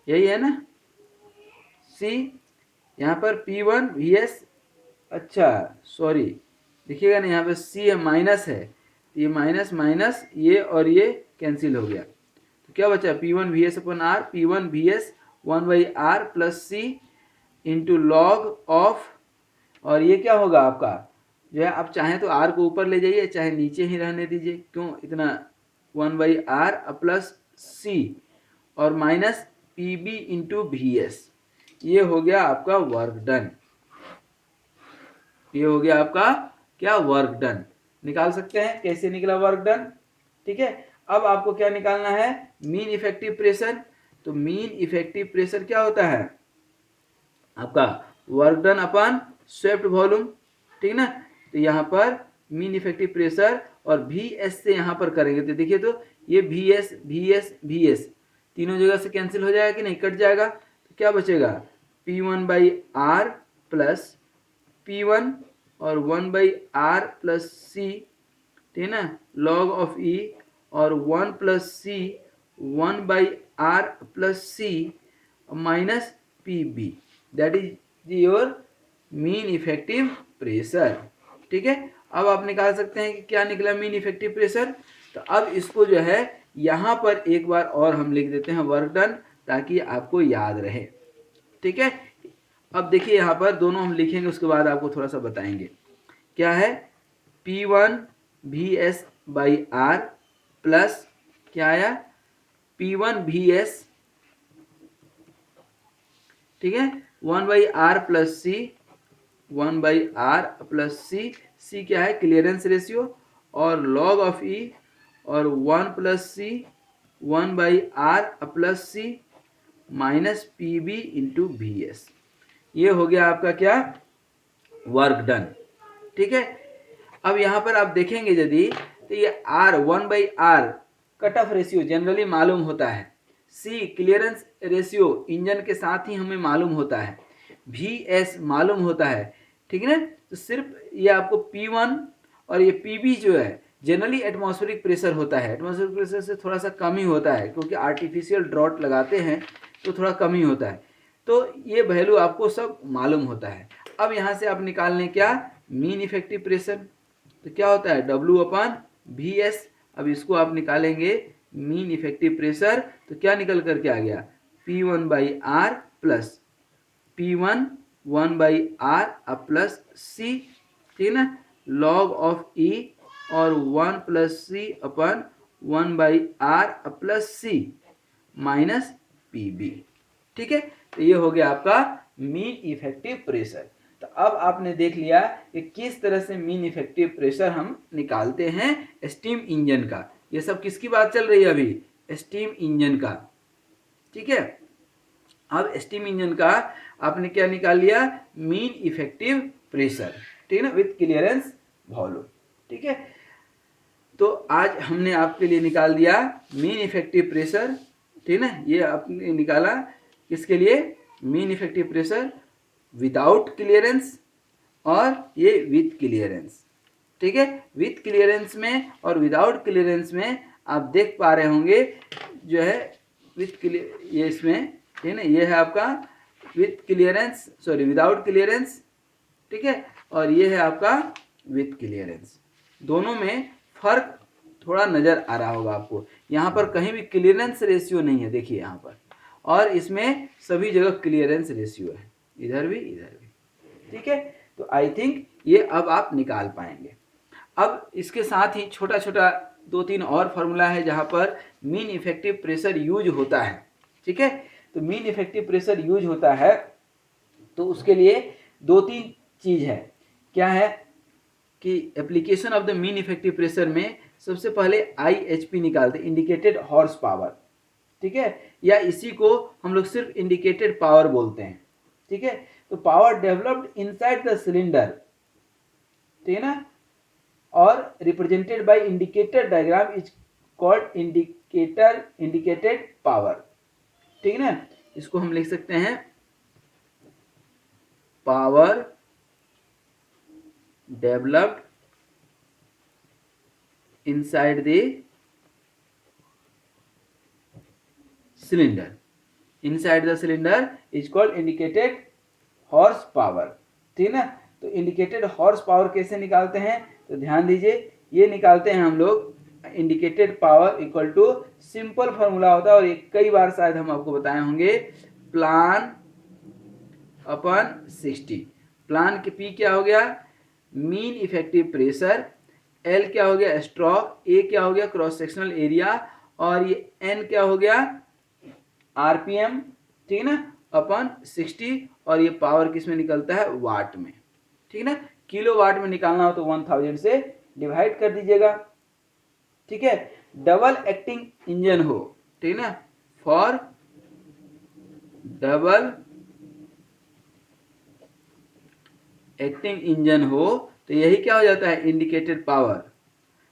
यही है ना, सी यहाँ पर पी वन वी एस, अच्छा सॉरी देखिएगा ना, यहाँ पे सी है माइनस है, ये माइनस माइनस ये और ये कैंसिल हो गया, तो क्या बचा, पी वन वी एस अपन R, P one V S 1/r plus C into log of, और ये क्या होगा आपका जो है, आप चाहें तो r को ऊपर ले जाइए, चाहे नीचे ही रहने दीजिए, क्यों इतना, 1/r प्लस सी और minus P B into V S, ये हो गया आपका वर्क डन, ये हो गया आपका क्या, वर्क डन। निकाल सकते हैं कैसे निकला वर्क डन, ठीक है। अब आपको क्या निकालना है, मीन इफेक्टिव प्रेशर। तो मीन इफेक्टिव प्रेशर क्या होता है आपका, work done upon swept volume, ठीक ना। तो यहाँ पर मीन इफेक्टिव प्रेशर और वी एस से यहाँ पर करेंगे तो देखिए, तो ये V S V S V S तीनों जगह से कैंसिल हो जाएगा कि नहीं, कट जाएगा, तो क्या बचेगा, P one by R plus P one और 1/r प्लस सी, ठीक है ना, लॉग ऑफ ई और 1 plus C 1/r plus C minus P B, that is your mean effective pressure, ठीक है। अब आप निकाल सकते हैं कि क्या निकला मीन इफेक्टिव प्रेशर। तो अब इसको जो है यहाँ पर एक बार और हम लिख देते हैं वर्क डन, ताकि आपको याद रहे, ठीक है। अब देखिए यहाँ पर दोनों हम लिखेंगे, उसके बाद आपको थोड़ा सा बताएंगे क्या है, P one V S by R plus क्या आया, पी वन वी एस, ठीक है, 1/r plus C, 1/r plus सी, सी क्या है, क्लियरेंस रेशियो, और लॉग ऑफ ई और 1 plus C 1/r plus C minus P B into V S, ये हो गया आपका क्या, वर्क डन, ठीक है। अब यहाँ पर आप देखेंगे यदि, तो ये R 1/r cut off ratio generally मालूम होता है, C क्लियरेंस रेशियो इंजन के साथ ही हमें मालूम होता है, VS मालूम होता है, ठीक है ना। तो सिर्फ ये आपको P1 और ये PB जो है जनरली एटमॉस्फेरिक प्रेशर होता है, एटमॉस्फेरिक प्रेशर से थोड़ा सा कम ही होता है, क्योंकि आर्टिफिशियल ड्रॉट लगाते हैं तो थोड़ा कम ही होता है, तो ये वैल्यू आपको सब मालूम होता है। अब यहाँ से आप निकाल लें क्या, मीन इफेक्टिव प्रेशर, तो क्या होता है W अपन वी एस। अब इसको आप निकालेंगे मीन इफेक्टिव प्रेशर, तो क्या निकल करके आ गया, P1/r plus P1 1/r plus C, ठीक है ना, लॉग ऑफ E और 1 plus C upon 1/r plus C minus P B, ठीक है। तो ये हो गया आपका मीन इफेक्टिव प्रेशर। तो अब आपने देख लिया कि किस तरह से मीन इफेक्टिव प्रेशर हम निकालते हैं स्टीम इंजन का। ये सब किसकी बात चल रही है अभी, स्टीम इंजन का, ठीक है। अब स्टीम इंजन का आपने क्या निकाल लिया, मीन इफेक्टिव प्रेशर, ठीक है ना, विथ क्लियरेंस वॉल्यूम, ठीक है। तो आज हमने आपके लिए निकाल दिया मीन इफेक्टिव प्रेशर, ठीक है ना, ये आपने निकाला किसके लिए, mean effective pressure without clearance और ये विथ क्लियरेंस, ठीक है। विथ क्लियरेंस में और विदाउट क्लियरेंस में आप देख पा रहे होंगे जो है विथ क्लियर, ये इसमें, ठीक है ना, ये है आपका with clearance, sorry without clearance, ठीक है, और ये है आपका विथ क्लियरेंस। दोनों में फर्क थोड़ा नजर आ रहा होगा आपको। यहाँ पर कहीं भी क्लियरेंस रेशियो नहीं है, देखिए यहाँ पर, और इसमें सभी जगह क्लियरेंस रेशियो है, इधर भी इधर भी, ठीक है। तो आई थिंक ये अब आप निकाल पाएंगे। अब इसके साथ ही छोटा छोटा 2-3 और फार्मूला है जहाँ पर मीन इफेक्टिव प्रेशर यूज होता है, ठीक है। तो मीन इफेक्टिव प्रेशर यूज होता है तो उसके लिए 2-3 चीज है। क्या है कि application of the mean effective pressure में सबसे पहले IHP निकालते, इंडिकेटेड हॉर्स पावर, ठीक है, या इसी को हम लोग सिर्फ इंडिकेटेड पावर बोलते हैं, ठीक है। तो power developed inside the cylinder, ठीक है ना, और represented by indicator diagram is called indicated power, ठीक है ना। इसको हम लिख सकते हैं power developed inside the cylinder, inside the cylinder is called indicated horse power, ठीक है ना। तो इंडिकेटेड हॉर्स पावर कैसे निकालते हैं, तो ध्यान दीजिए, ये निकालते हैं हम लोग indicated power equal to, simple formula होता है और ये कई बार शायद हम आपको बताए होंगे, प्लान अपन 60। प्लान के पी क्या हो गया, मीन इफेक्टिव प्रेशर, एल क्या हो गया स्ट्रोक, ए क्या हो गया क्रॉस सेक्शनल एरिया, और ये एन क्या हो गया आरपीएम, ठीक है ना, अपन 60, और ये पावर किस में निकलता है वाट में, ठीक है ना। किलो वाट में निकालना हो तो 1000 से डिवाइड कर दीजिएगा, ठीक है। डबल एक्टिंग इंजन हो, ठीक है ना, फॉर डबल एक्टिंग इंजन हो तो यही क्या हो जाता है इंडिकेटेड पावर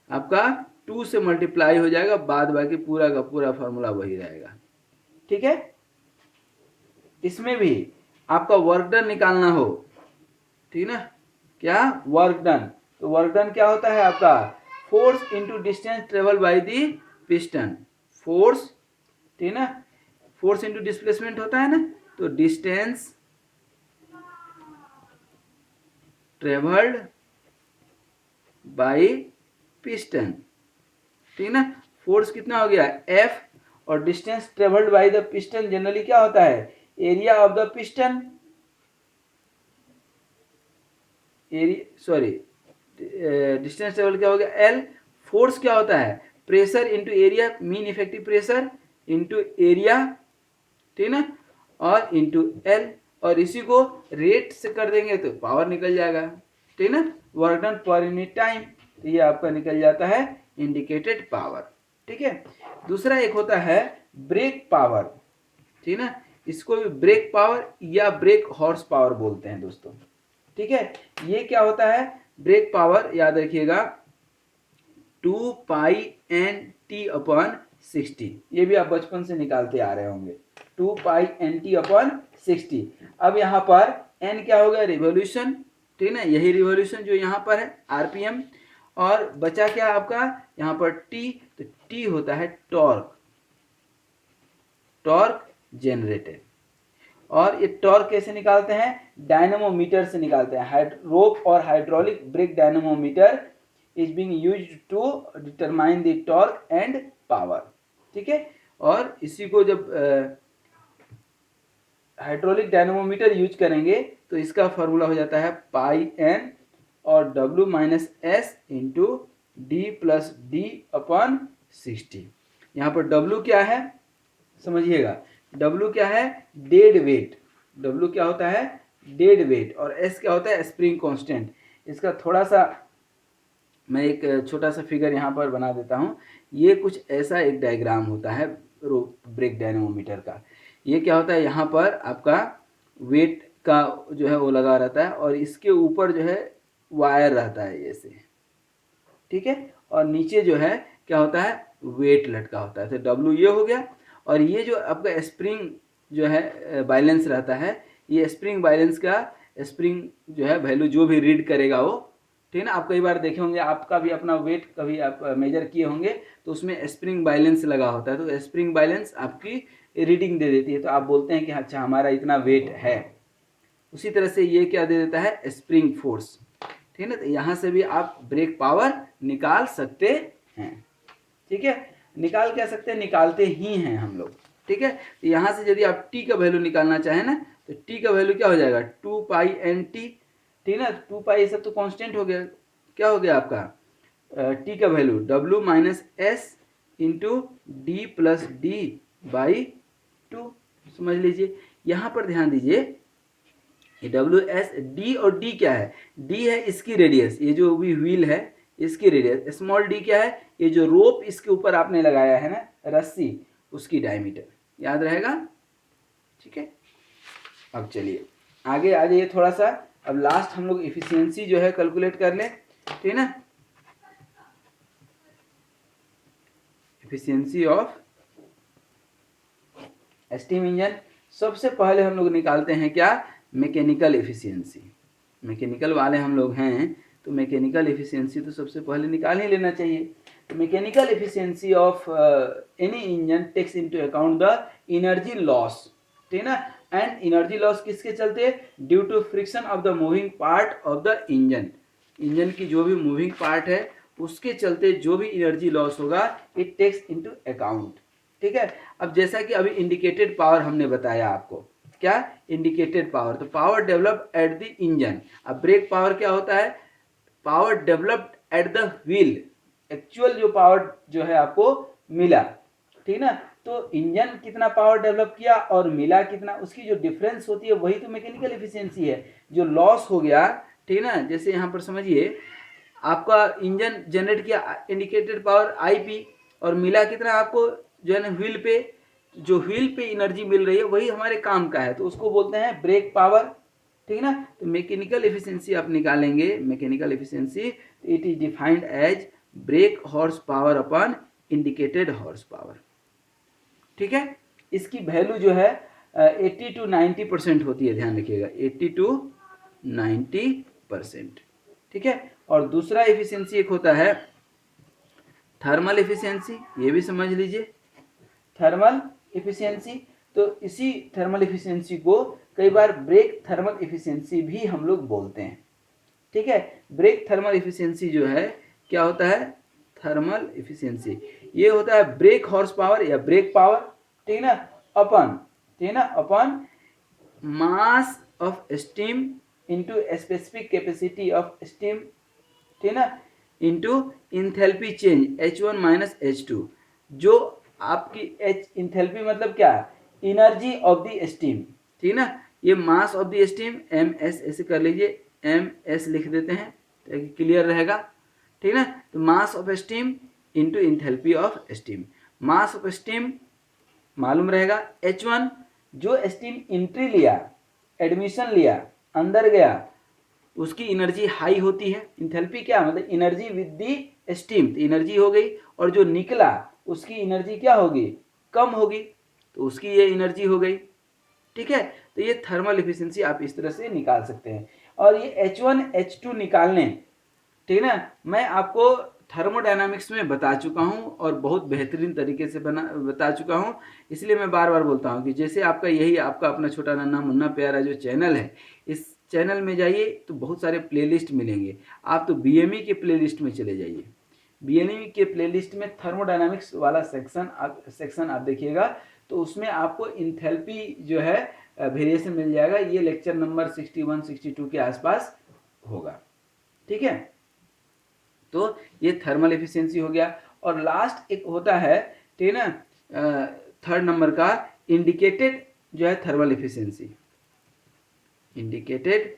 आपका 2 से मल्टीप्लाई हो जाएगा, बाद बाकी पूरा का पूरा फॉर्मूला वही रहेगा, ठीक है। इसमें भी आपका वर्क डन निकालना हो, ठीक है ना, क्या वर्क डन, तो वर्क डन क्या होता है आपका force into distance travel by the piston, force, ठीक है ना, फोर्स इनटू डिस्प्लेसमेंट होता है ना, तो डिस्टेंस ट्रेवल्ड बाय पिस्टन, ठीक है ना। फोर्स कितना हो गया F, और distance travelled by the piston generally क्या होता है area of the piston, sorry distance travel क्या हो गया L, फोर्स क्या होता है pressure into area, mean effective pressure into area, ठीक है ना, और इंटू L, और इसी को रेट से कर देंगे तो पावर निकल जाएगा, ठीक है ना, work done per unit time, तो ये आपका निकल जाता है इंडिकेटेड पावर, ठीक है। दूसरा एक होता है ब्रेक पावर, ठीक है ना, इसको भी ब्रेक पावर या ब्रेक हॉर्स पावर बोलते हैं दोस्तों, ठीक है। ये क्या होता है ब्रेक पावर, याद रखिएगा 2πNT/60, ये भी आप बचपन से निकालते आ रहे होंगे 2πNT/60। अब यहाँ पर N क्या होगा रिवोल्यूशन, ठीक है ना, यही रिवोल्यूशन जो यहाँ पर है आरपीएम, और बचा क्या आपका यहाँ पर T, तो T होता है टॉर्क, टॉर्क जनरेटेड, और ये टॉर्क कैसे निकालते हैं डायनेमोमीटर से निकालते हैं, रोप और hydraulic brake dynamometer is being used to determine the torque and power, ठीक है। और इसी को जब हाइड्रोलिक डायनेमोमीटर यूज करेंगे तो इसका फॉर्मूला हो जाता है πN और W minus S into D+D/60। यहाँ पर W क्या है समझिएगा, W क्या है डेड वेट, W क्या होता है डेड वेट, और S क्या होता है स्प्रिंग कांस्टेंट। इसका थोड़ा सा मैं एक छोटा सा फिगर यहाँ पर बना देता हूँ। ये कुछ ऐसा एक डायग्राम होता है ब्रेक डायनेमोमीटर का। ये क्या होता है यहाँ पर आपका वेट का जो है वो लगा रहता है और इसके ऊपर जो है वायर रहता है ऐसे, ठीक है, और नीचे जो है क्या होता है वेट लटका होता है। तो डब्ल्यू ये हो गया, और ये जो आपका स्प्रिंग जो है बैलेंस रहता है, ये स्प्रिंग बैलेंस का स्प्रिंग जो है वैल्यू जो भी रीड करेगा वो, ठीक है ना। आप कई बार देखे होंगे, आपका भी अपना वेट कभी आप मेजर किए होंगे तो उसमें स्प्रिंग बैलेंस लगा होता है, तो स्प्रिंग बैलेंस आपकी रीडिंग दे देती है, तो आप बोलते हैं कि अच्छा हमारा इतना वेट है। उसी तरह से ये क्या दे देता है, स्प्रिंग फोर्स, ठीक है ना। तो यहाँ से भी आप ब्रेक पावर निकाल सकते हैं, ठीक है, निकाल क्या सकते हैं, निकालते ही हैं हम लोग, ठीक है। तो यहाँ से यदि आप टी का वैल्यू निकालना चाहें ना, तो टी का वैल्यू क्या हो जाएगा, 2π/nt, ठीक है ना। 2π ये सब तो कांस्टेंट हो गया, क्या हो गया आपका, टी का value W-S into D plus D by 2, समझ लीजिए। यहाँ पर ध्यान दीजिए, ये WS, D और D क्या है, D है इसकी रेडियस, ये जो भी व्हील है इसकी रेडियस, स्मॉल d क्या है, ये जो रोप इसके ऊपर आपने लगाया है ना रस्सी, उसकी डायमीटर, याद रहेगा, ठीक है। अब चलिए आगे आ जाइए थोड़ा सा, अब लास्ट हम लोग एफिशिएंसी जो है कैलकुलेट कर लें, ठीक है ना। एफिशिएंसी ऑफ स्टीम इंजन, सबसे पहले हम लोग निकालते हैं क्या, मैकेनिकल एफिशिएंसी। मैकेनिकल वाले हम लोग हैं तो मैकेनिकल एफिशिएंसी तो सबसे पहले निकाल ही लेना चाहिए। तो mechanical efficiency of any engine takes into account the energy loss, ठीक है ना। एंड एनर्जी लॉस किसके चलते, due to friction of the moving part of the engine, engine की जो भी मूविंग पार्ट है उसके चलते जो भी एनर्जी लॉस होगा इट टेक्स इनटू अकाउंट, ठीक है। अब जैसा कि अभी इंडिकेटेड पावर हमने बताया आपको, क्या, इंडिकेटेड पावर, तो power developed at the engine. अब ब्रेक पावर क्या होता है, power developed at the wheel, actual जो पावर जो है आपको मिला, ठीक ना। तो इंजन कितना पावर डेवलप किया और मिला कितना, उसकी जो डिफरेंस होती है वही तो मैकेनिकल एफिशिएंसी है। जो लॉस हो गया, ठीक ना, जैसे यहाँ पर समझिए आपका इंजन जनरेट किया इंडिकेटेड पावर IP और मिला कितना आपको जो है ना व्हील पे, जो व्हील पे एनर्जी मिल रही है वही हमारे काम का है, तो उसको बोलते हैं ब्रेक पावर, ठीक ना। तो मैकेनिकल एफिशिएंसी आप निकालेंगे, mechanical efficiency it is defined as brake horse power upon indicated horse power, ठीक है। इसकी वैल्यू जो है 80 to 90% होती है, ध्यान रखिएगा 80 to 90%, ठीक है। और दूसरा एफिशिएंसी एक होता है थर्मल एफिशिएंसी, ये भी समझ लीजिए, थर्मल एफिशिएंसी। तो इसी थर्मल एफिशिएंसी को कई बार ब्रेक थर्मल एफिशिएंसी भी हम लोग बोलते हैं, ठीक है। ब्रेक थर्मल एफिशिएंसी जो है क्या होता है, थर्मल एफिशिएंसी ये होता है ब्रेक हॉर्स पावर या ब्रेक पावर, ठीक है ना, अपन, ठीक है ना, upon mass of steam into specific capacity of steam, ठीक है ना, into enthalpy change H1 minus H2, जो आपकी इंथैल्पी मतलब क्या है, एनर्जी ऑफ द स्टीम, ठीक है ना। ये mass of the steam MS ऐसे कर लीजिए, MS लिख देते हैं ताकि क्लियर रहेगा, ठीक है ना। तो मास of steam into enthalpy of steam, mass of steam मालूम रहेगा H1, जो स्टीम एंट्री लिया, एडमिशन लिया, अंदर गया, उसकी एनर्जी हाई होती है। इंथैल्पी क्या मतलब एनर्जी विद दी स्टीम, तो एनर्जी हो गई, और जो निकला उसकी एनर्जी क्या होगी, कम होगी, तो उसकी ये एनर्जी हो गई, ठीक है। तो ये थर्मल एफिशिएंसी आप इस तरह से निकाल सकते हैं। और ये H1 H2 निकालने, ठीक है ना, मैं आपको थर्मोडायनामिक्स में बता चुका हूँ और बहुत बेहतरीन तरीके से बता चुका हूँ, इसलिए मैं बार बार बोलता हूँ कि जैसे आपका यही आपका अपना छोटा नन्हा मुन्ना प्यारा जो चैनल है, इस चैनल में जाइए तो बहुत सारे प्लेलिस्ट मिलेंगे, आप तो BME के प्लेलिस्ट में चले जाइए, BME के प्लेलिस्ट में थर्मोडायनामिक्स वाला सेक्शन आप देखिएगा, तो उसमें आपको इंथैल्पी जो है वेरिएशन मिल जाएगा, ये लेक्चर नंबर 61 62 के आसपास होगा, ठीक है। तो ये थर्मल एफिशिएंसी हो गया। और लास्ट एक होता है, ठीक है ना, थर्ड नंबर का इंडिकेटेड जो है thermal efficiency, indicated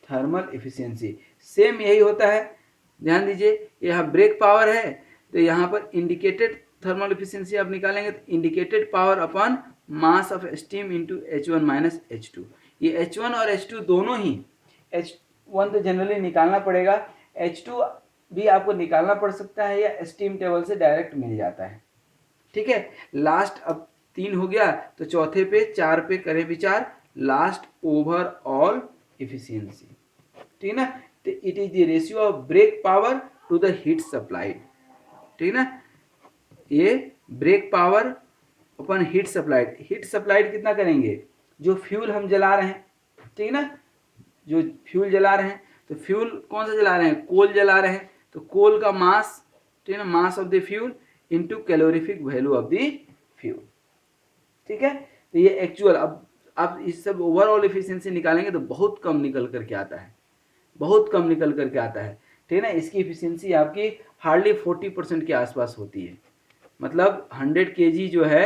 thermal efficiency same यही होता है, ध्यान दीजिए, यहाँ ब्रेक पावर है तो यहाँ पर इंडिकेटेड थर्मल एफिशिएंसी आप निकालेंगे तो indicated power upon mass of steam into H1 minus H2, ये H1 और H2 दोनों ही, H1 तो जनरली निकालना पड़ेगा, H2 भी आपको निकालना पड़ सकता है या स्टीम टेबल से डायरेक्ट मिल जाता है, ठीक है। लास्ट अब 3 हो गया, तो चौथे पे 4 पे करें विचार, लास्ट ओवरऑल एफिशिएंसी, ठीक है ना। तो it is the ratio of brake power to the heat supplied, ठीक है ना, ये ब्रेक पावर अपन हीट सप्लाइड। हीट सप्लाइड कितना करेंगे, जो फ्यूल हम जला रहे हैं, ठीक है ना, जो फ्यूल जला रहे हैं, तो फ्यूल कौन सा जला रहे हैं, कोल जला रहे हैं, तो कोल का मास, ठीक है ना, mass of the fuel into calorific value of the fuel. ठीक है, तो ये एक्चुअल, अब आप इस सब ओवरऑल एफिशिएंसी निकालेंगे तो बहुत कम निकल करके आता है, बहुत कम निकल करके आता है, ठीक है ना। इसकी एफिशिएंसी आपकी हार्डली 40% के आसपास होती है। मतलब 100 kg जो है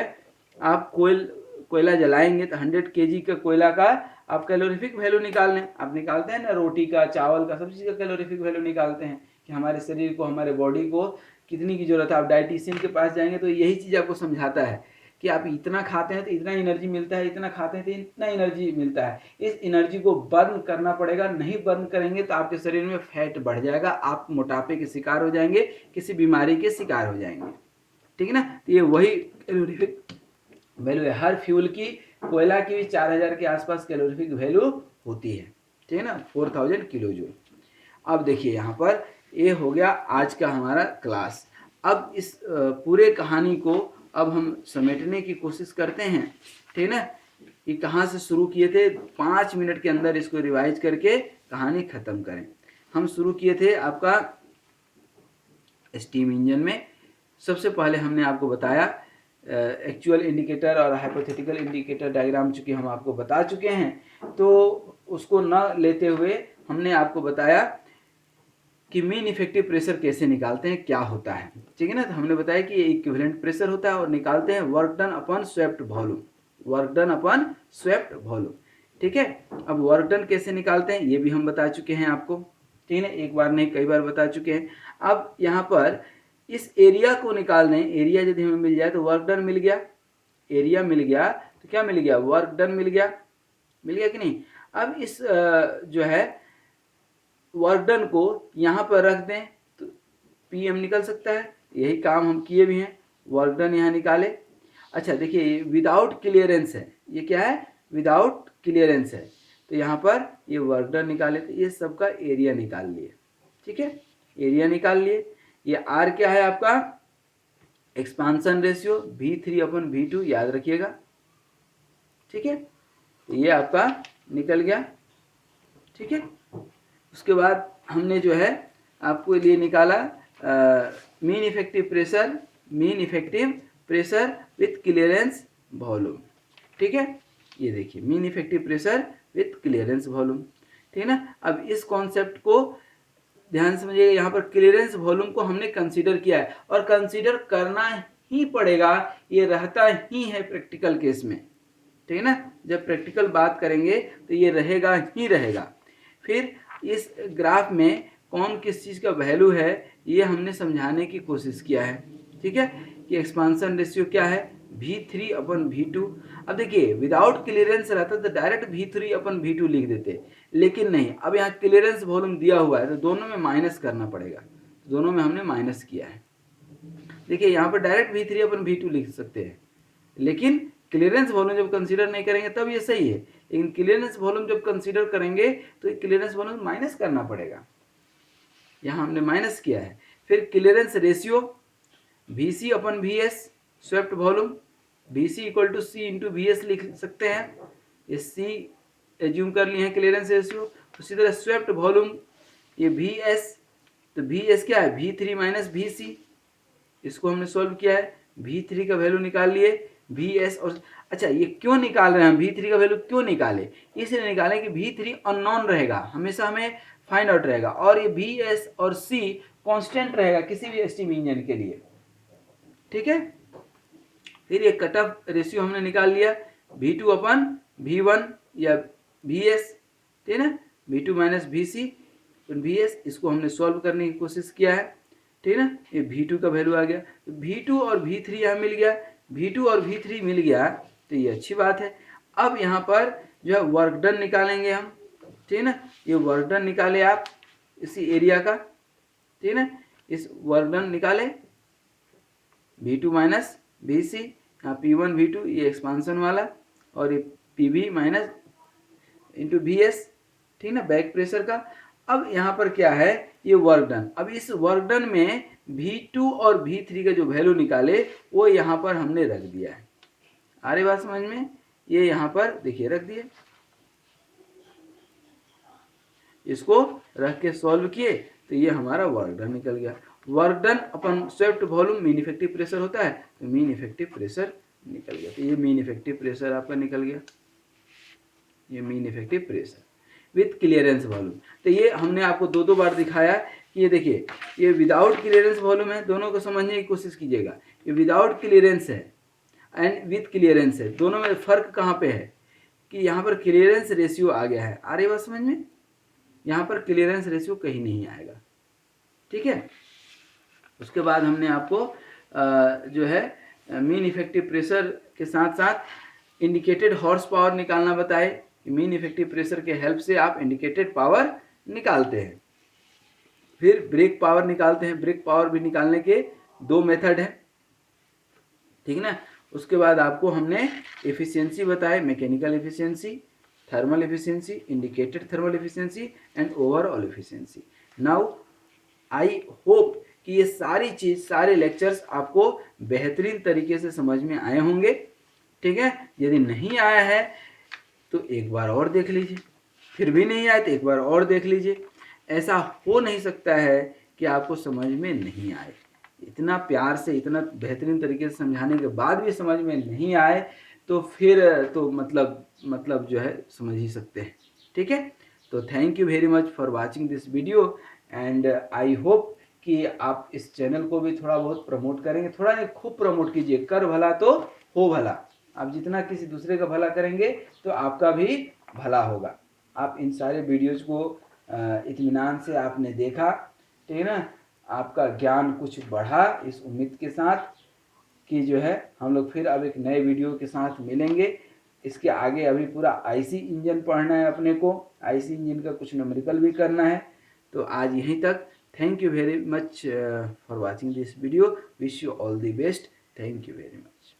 आप कोयला जलाएंगे तो 100 kg का कोयला का आप कैलोरीफिक वैल्यू निकाल लें। आप निकालते हैं ना रोटी का, चावल का, सब चीज़ का कैलोरीफिक वैल्यू निकालते हैं कि हमारे शरीर को, हमारे बॉडी को कितनी की जरूरत है। आप डाइटिशियन के पास जाएंगे तो यही चीज़ आपको समझाता है कि आप इतना खाते हैं तो इतना एनर्जी मिलता है, इतना खाते हैं तो इतना एनर्जी मिलता है। इस एनर्जी को बर्न करना पड़ेगा, नहीं बर्न करेंगे तो आपके शरीर में फैट बढ़ जाएगा, आप मोटापे के शिकार हो जाएंगे, किसी बीमारी के शिकार हो जाएंगे, ठीक है ना। तो ये वही कैलोरीफिक वैल्यू है। हर फ्यूल की, कोयला की भी 4000 के आसपास कैलोरीफिक वैल्यू होती है, ठीक है ना, 4000 किलो जूल। अब देखिए यहाँ पर ये हो गया आज का हमारा क्लास। अब इस पूरे कहानी को अब हम समेटने की कोशिश करते हैं, ठीक है ना। ये कहाँ से शुरू किए थे, 5 मिनट के अंदर इसको रिवाइज करके कहानी खत्म करें। हम शुरू किए थे आपका स्टीम इंजन में। सबसे पहले हमने आपको बताया एक्चुअल इंडिकेटर और हाइपोथेटिकल इंडिकेटर डायग्राम, चूंकि हम आपको बता चुके हैं तो उसको न लेते हुए हमने आपको बताया कि मीन इफेक्टिव प्रेशर कैसे निकालते हैं, क्या होता है, ठीक है ना। तो हमने बताया कि ये इक्विवेलेंट प्रेशर होता है और निकालते हैं work done upon swept volume, work done upon swept volume, ठीक है। अब वर्क डन कैसे निकालते हैं ये भी हम बता चुके हैं आपको, ठीक है ना, एक बार नहीं कई बार बता चुके हैं। अब यहाँ पर इस एरिया को निकाल दें, एरिया यदि हमें मिल जाए तो वर्क डन मिल गया, एरिया मिल गया तो क्या मिल गया, वर्क डन मिल गया, मिल गया कि नहीं। अब इस जो है वर्क डन को यहाँ पर रख दें तो PM निकल सकता है, यही काम हम किए भी हैं, वर्क डन यहाँ निकाले। अच्छा देखिए विदाउट क्लियरेंस है, ये क्या है, विदाउट क्लियरेंस है, तो यहाँ पर ये वर्क डन निकाले, तो ये सबका एरिया निकाल लिए, ठीक है, एरिया निकाल लिए। ये R क्या है आपका, एक्सपांसन रेशियो V3/V2 याद रखिएगा, ठीक है, ये आपका निकल गया, ठीक है। उसके बाद हमने जो है आपको लिए निकाला mean effective pressure, mean effective pressure with clearance volume, ठीक है। ये देखिए mean effective pressure with clearance volume, ठीक है ना। अब इस कॉन्सेप्ट को ध्यान समझिएगा, यहाँ पर क्लियरेंस वॉल्यूम को हमने कंसीडर किया है और कंसीडर करना ही पड़ेगा, ये रहता ही है प्रैक्टिकल केस में, ठीक है ना। जब प्रैक्टिकल बात करेंगे तो ये रहेगा ही रहेगा। फिर इस ग्राफ में कौन किस चीज़ का वैल्यू है ये हमने समझाने की कोशिश किया है, ठीक है, कि एक्सपांसन रेशियो क्या है, V3/V2। अब देखिए विदाउट क्लियरेंस रहता तो डायरेक्ट V3/V2 लिख देते, लेकिन नहीं, अब यहाँ क्लियरेंस वॉल्यूम दिया हुआ है तो दोनों में माइनस करना पड़ेगा, दोनों में हमने माइनस किया है। देखिए यहाँ पर डायरेक्ट V3/V2 लिख सकते हैं, लेकिन क्लियरेंस वॉल्यूम जब कंसीडर नहीं करेंगे तब ये सही है, लेकिन क्लियरेंस वॉल्यूम जब कंसीडर करेंगे तो क्लियरेंस वॉल्यूम माइनस करना पड़ेगा, यहाँ हमने माइनस किया है। फिर clearance ratio VC/VS swept volume, VC = C × VS लिख सकते हैं, ये C एज्यूम कर लिए हैं क्लियरेंस रेशियो। उसी तरह स्वेप्ट वॉल्यूम ये VS, तो VS क्या है, V3 - VC, इसको हमने सॉल्व किया है, V3 का वैल्यू निकाल लिए, VS और अच्छा ये क्यों निकाल रहे हैं हम, V3 का वैल्यू क्यों निकाले, इसलिए निकाले कि V3 अननोन रहेगा, हमेशा हमें फाइंड आउट रहेगा, और ये VS और C कांस्टेंट रहेगा किसी भी स्टीम इंजन के लिए, ठीक है। फिर ये कट ऑफ रेशियो हमने निकाल लिया V2/V1 या VS, ठीक है ना, V2 - VC VS, इसको हमने सॉल्व करने की कोशिश किया है, ठीक है ना। ये V2 का वैल्यू आ गया, तो V2 और V3 यहाँ मिल गया, V2 और V3 मिल गया तो ये अच्छी बात है। अब यहाँ पर जो है वर्क डन निकालेंगे हम, ठीक है ना, ये वर्क डन निकाले आप इसी एरिया का, ठीक है ना, इस वर्क डन निकाले V2 - VC, यहाँ P1/V2 ये एक्सपांसन वाला, और ये PV - VS, ठीक है ना, बैक प्रेशर का। अब यहाँ पर क्या है, ये वर्क डन, अब इस वर्क डन में V2 और V3 का जो वैल्यू निकाले वो यहाँ पर हमने रख दिया है। आ रही बात समझ में? ये यहाँ पर देखिए रख दिए, इसको रख के सॉल्व किए तो ये हमारा वर्क डन निकल गया। Work done upon swept volume mean effective pressure होता है, तो मीन इफेक्टिव प्रेशर निकल गया। तो ये मीन इफेक्टिव प्रेशर आपका निकल गया, ये mean effective pressure with clearance volume. तो ये हमने आपको दो बार दिखाया कि ये देखिए ये विदाउट क्लियरेंस वॉल्यूम है, दोनों को समझने की कोशिश कीजिएगा। ये विदाउट क्लियरेंस है एंड विथ क्लियरेंस है, दोनों में फ़र्क कहाँ पे है कि यहाँ पर क्लियरेंस रेशियो आ गया है। आ रही बात समझ में? यहाँ पर क्लियरेंस रेशियो कहीं नहीं आएगा, ठीक है। उसके बाद हमने आपको जो है मीन इफेक्टिव प्रेशर के साथ साथ इंडिकेटेड हॉर्स पावर निकालना बताए कि मीन इफेक्टिव प्रेशर के हेल्प से आप इंडिकेटेड पावर निकालते हैं। फिर ब्रेक पावर निकालते हैं, ब्रेक पावर भी निकालने के दो मेथड हैं, ठीक है ना। उसके बाद आपको हमने एफिशिएंसी बताए, mechanical efficiency, thermal efficiency, indicated thermal efficiency and overall efficiency. Now I hope कि ये सारी चीज़, सारे लेक्चर्स आपको बेहतरीन तरीके से समझ में आए होंगे, ठीक है। यदि नहीं आया है तो एक बार और देख लीजिए, फिर भी नहीं आए तो एक बार और देख लीजिए। ऐसा हो नहीं सकता है कि आपको समझ में नहीं आए। इतना प्यार से, इतना बेहतरीन तरीके से समझाने के बाद भी समझ में नहीं आए तो फिर तो मतलब जो है समझ ही सकते हैं, ठीक है। तो thank you very much for watching this video and I hope कि आप इस चैनल को भी थोड़ा बहुत प्रमोट करेंगे। थोड़ा नहीं, खूब प्रमोट कीजिए। कर भला तो हो भला। आप जितना किसी दूसरे का भला करेंगे तो आपका भी भला होगा। आप इन सारे वीडियोज़ को इत्मीनान से आपने देखा, ठीक है ना। आपका ज्ञान कुछ बढ़ा इस उम्मीद के साथ कि जो है हम लोग फिर अब एक नए वीडियो के साथ मिलेंगे। इसके आगे अभी पूरा आईसी इंजन पढ़ना है अपने को, आईसी इंजन का कुछ न्यूमेरिकल भी करना है। तो आज यहीं तक। Thank you very much for watching this video. Wish you all the best. Thank you very much.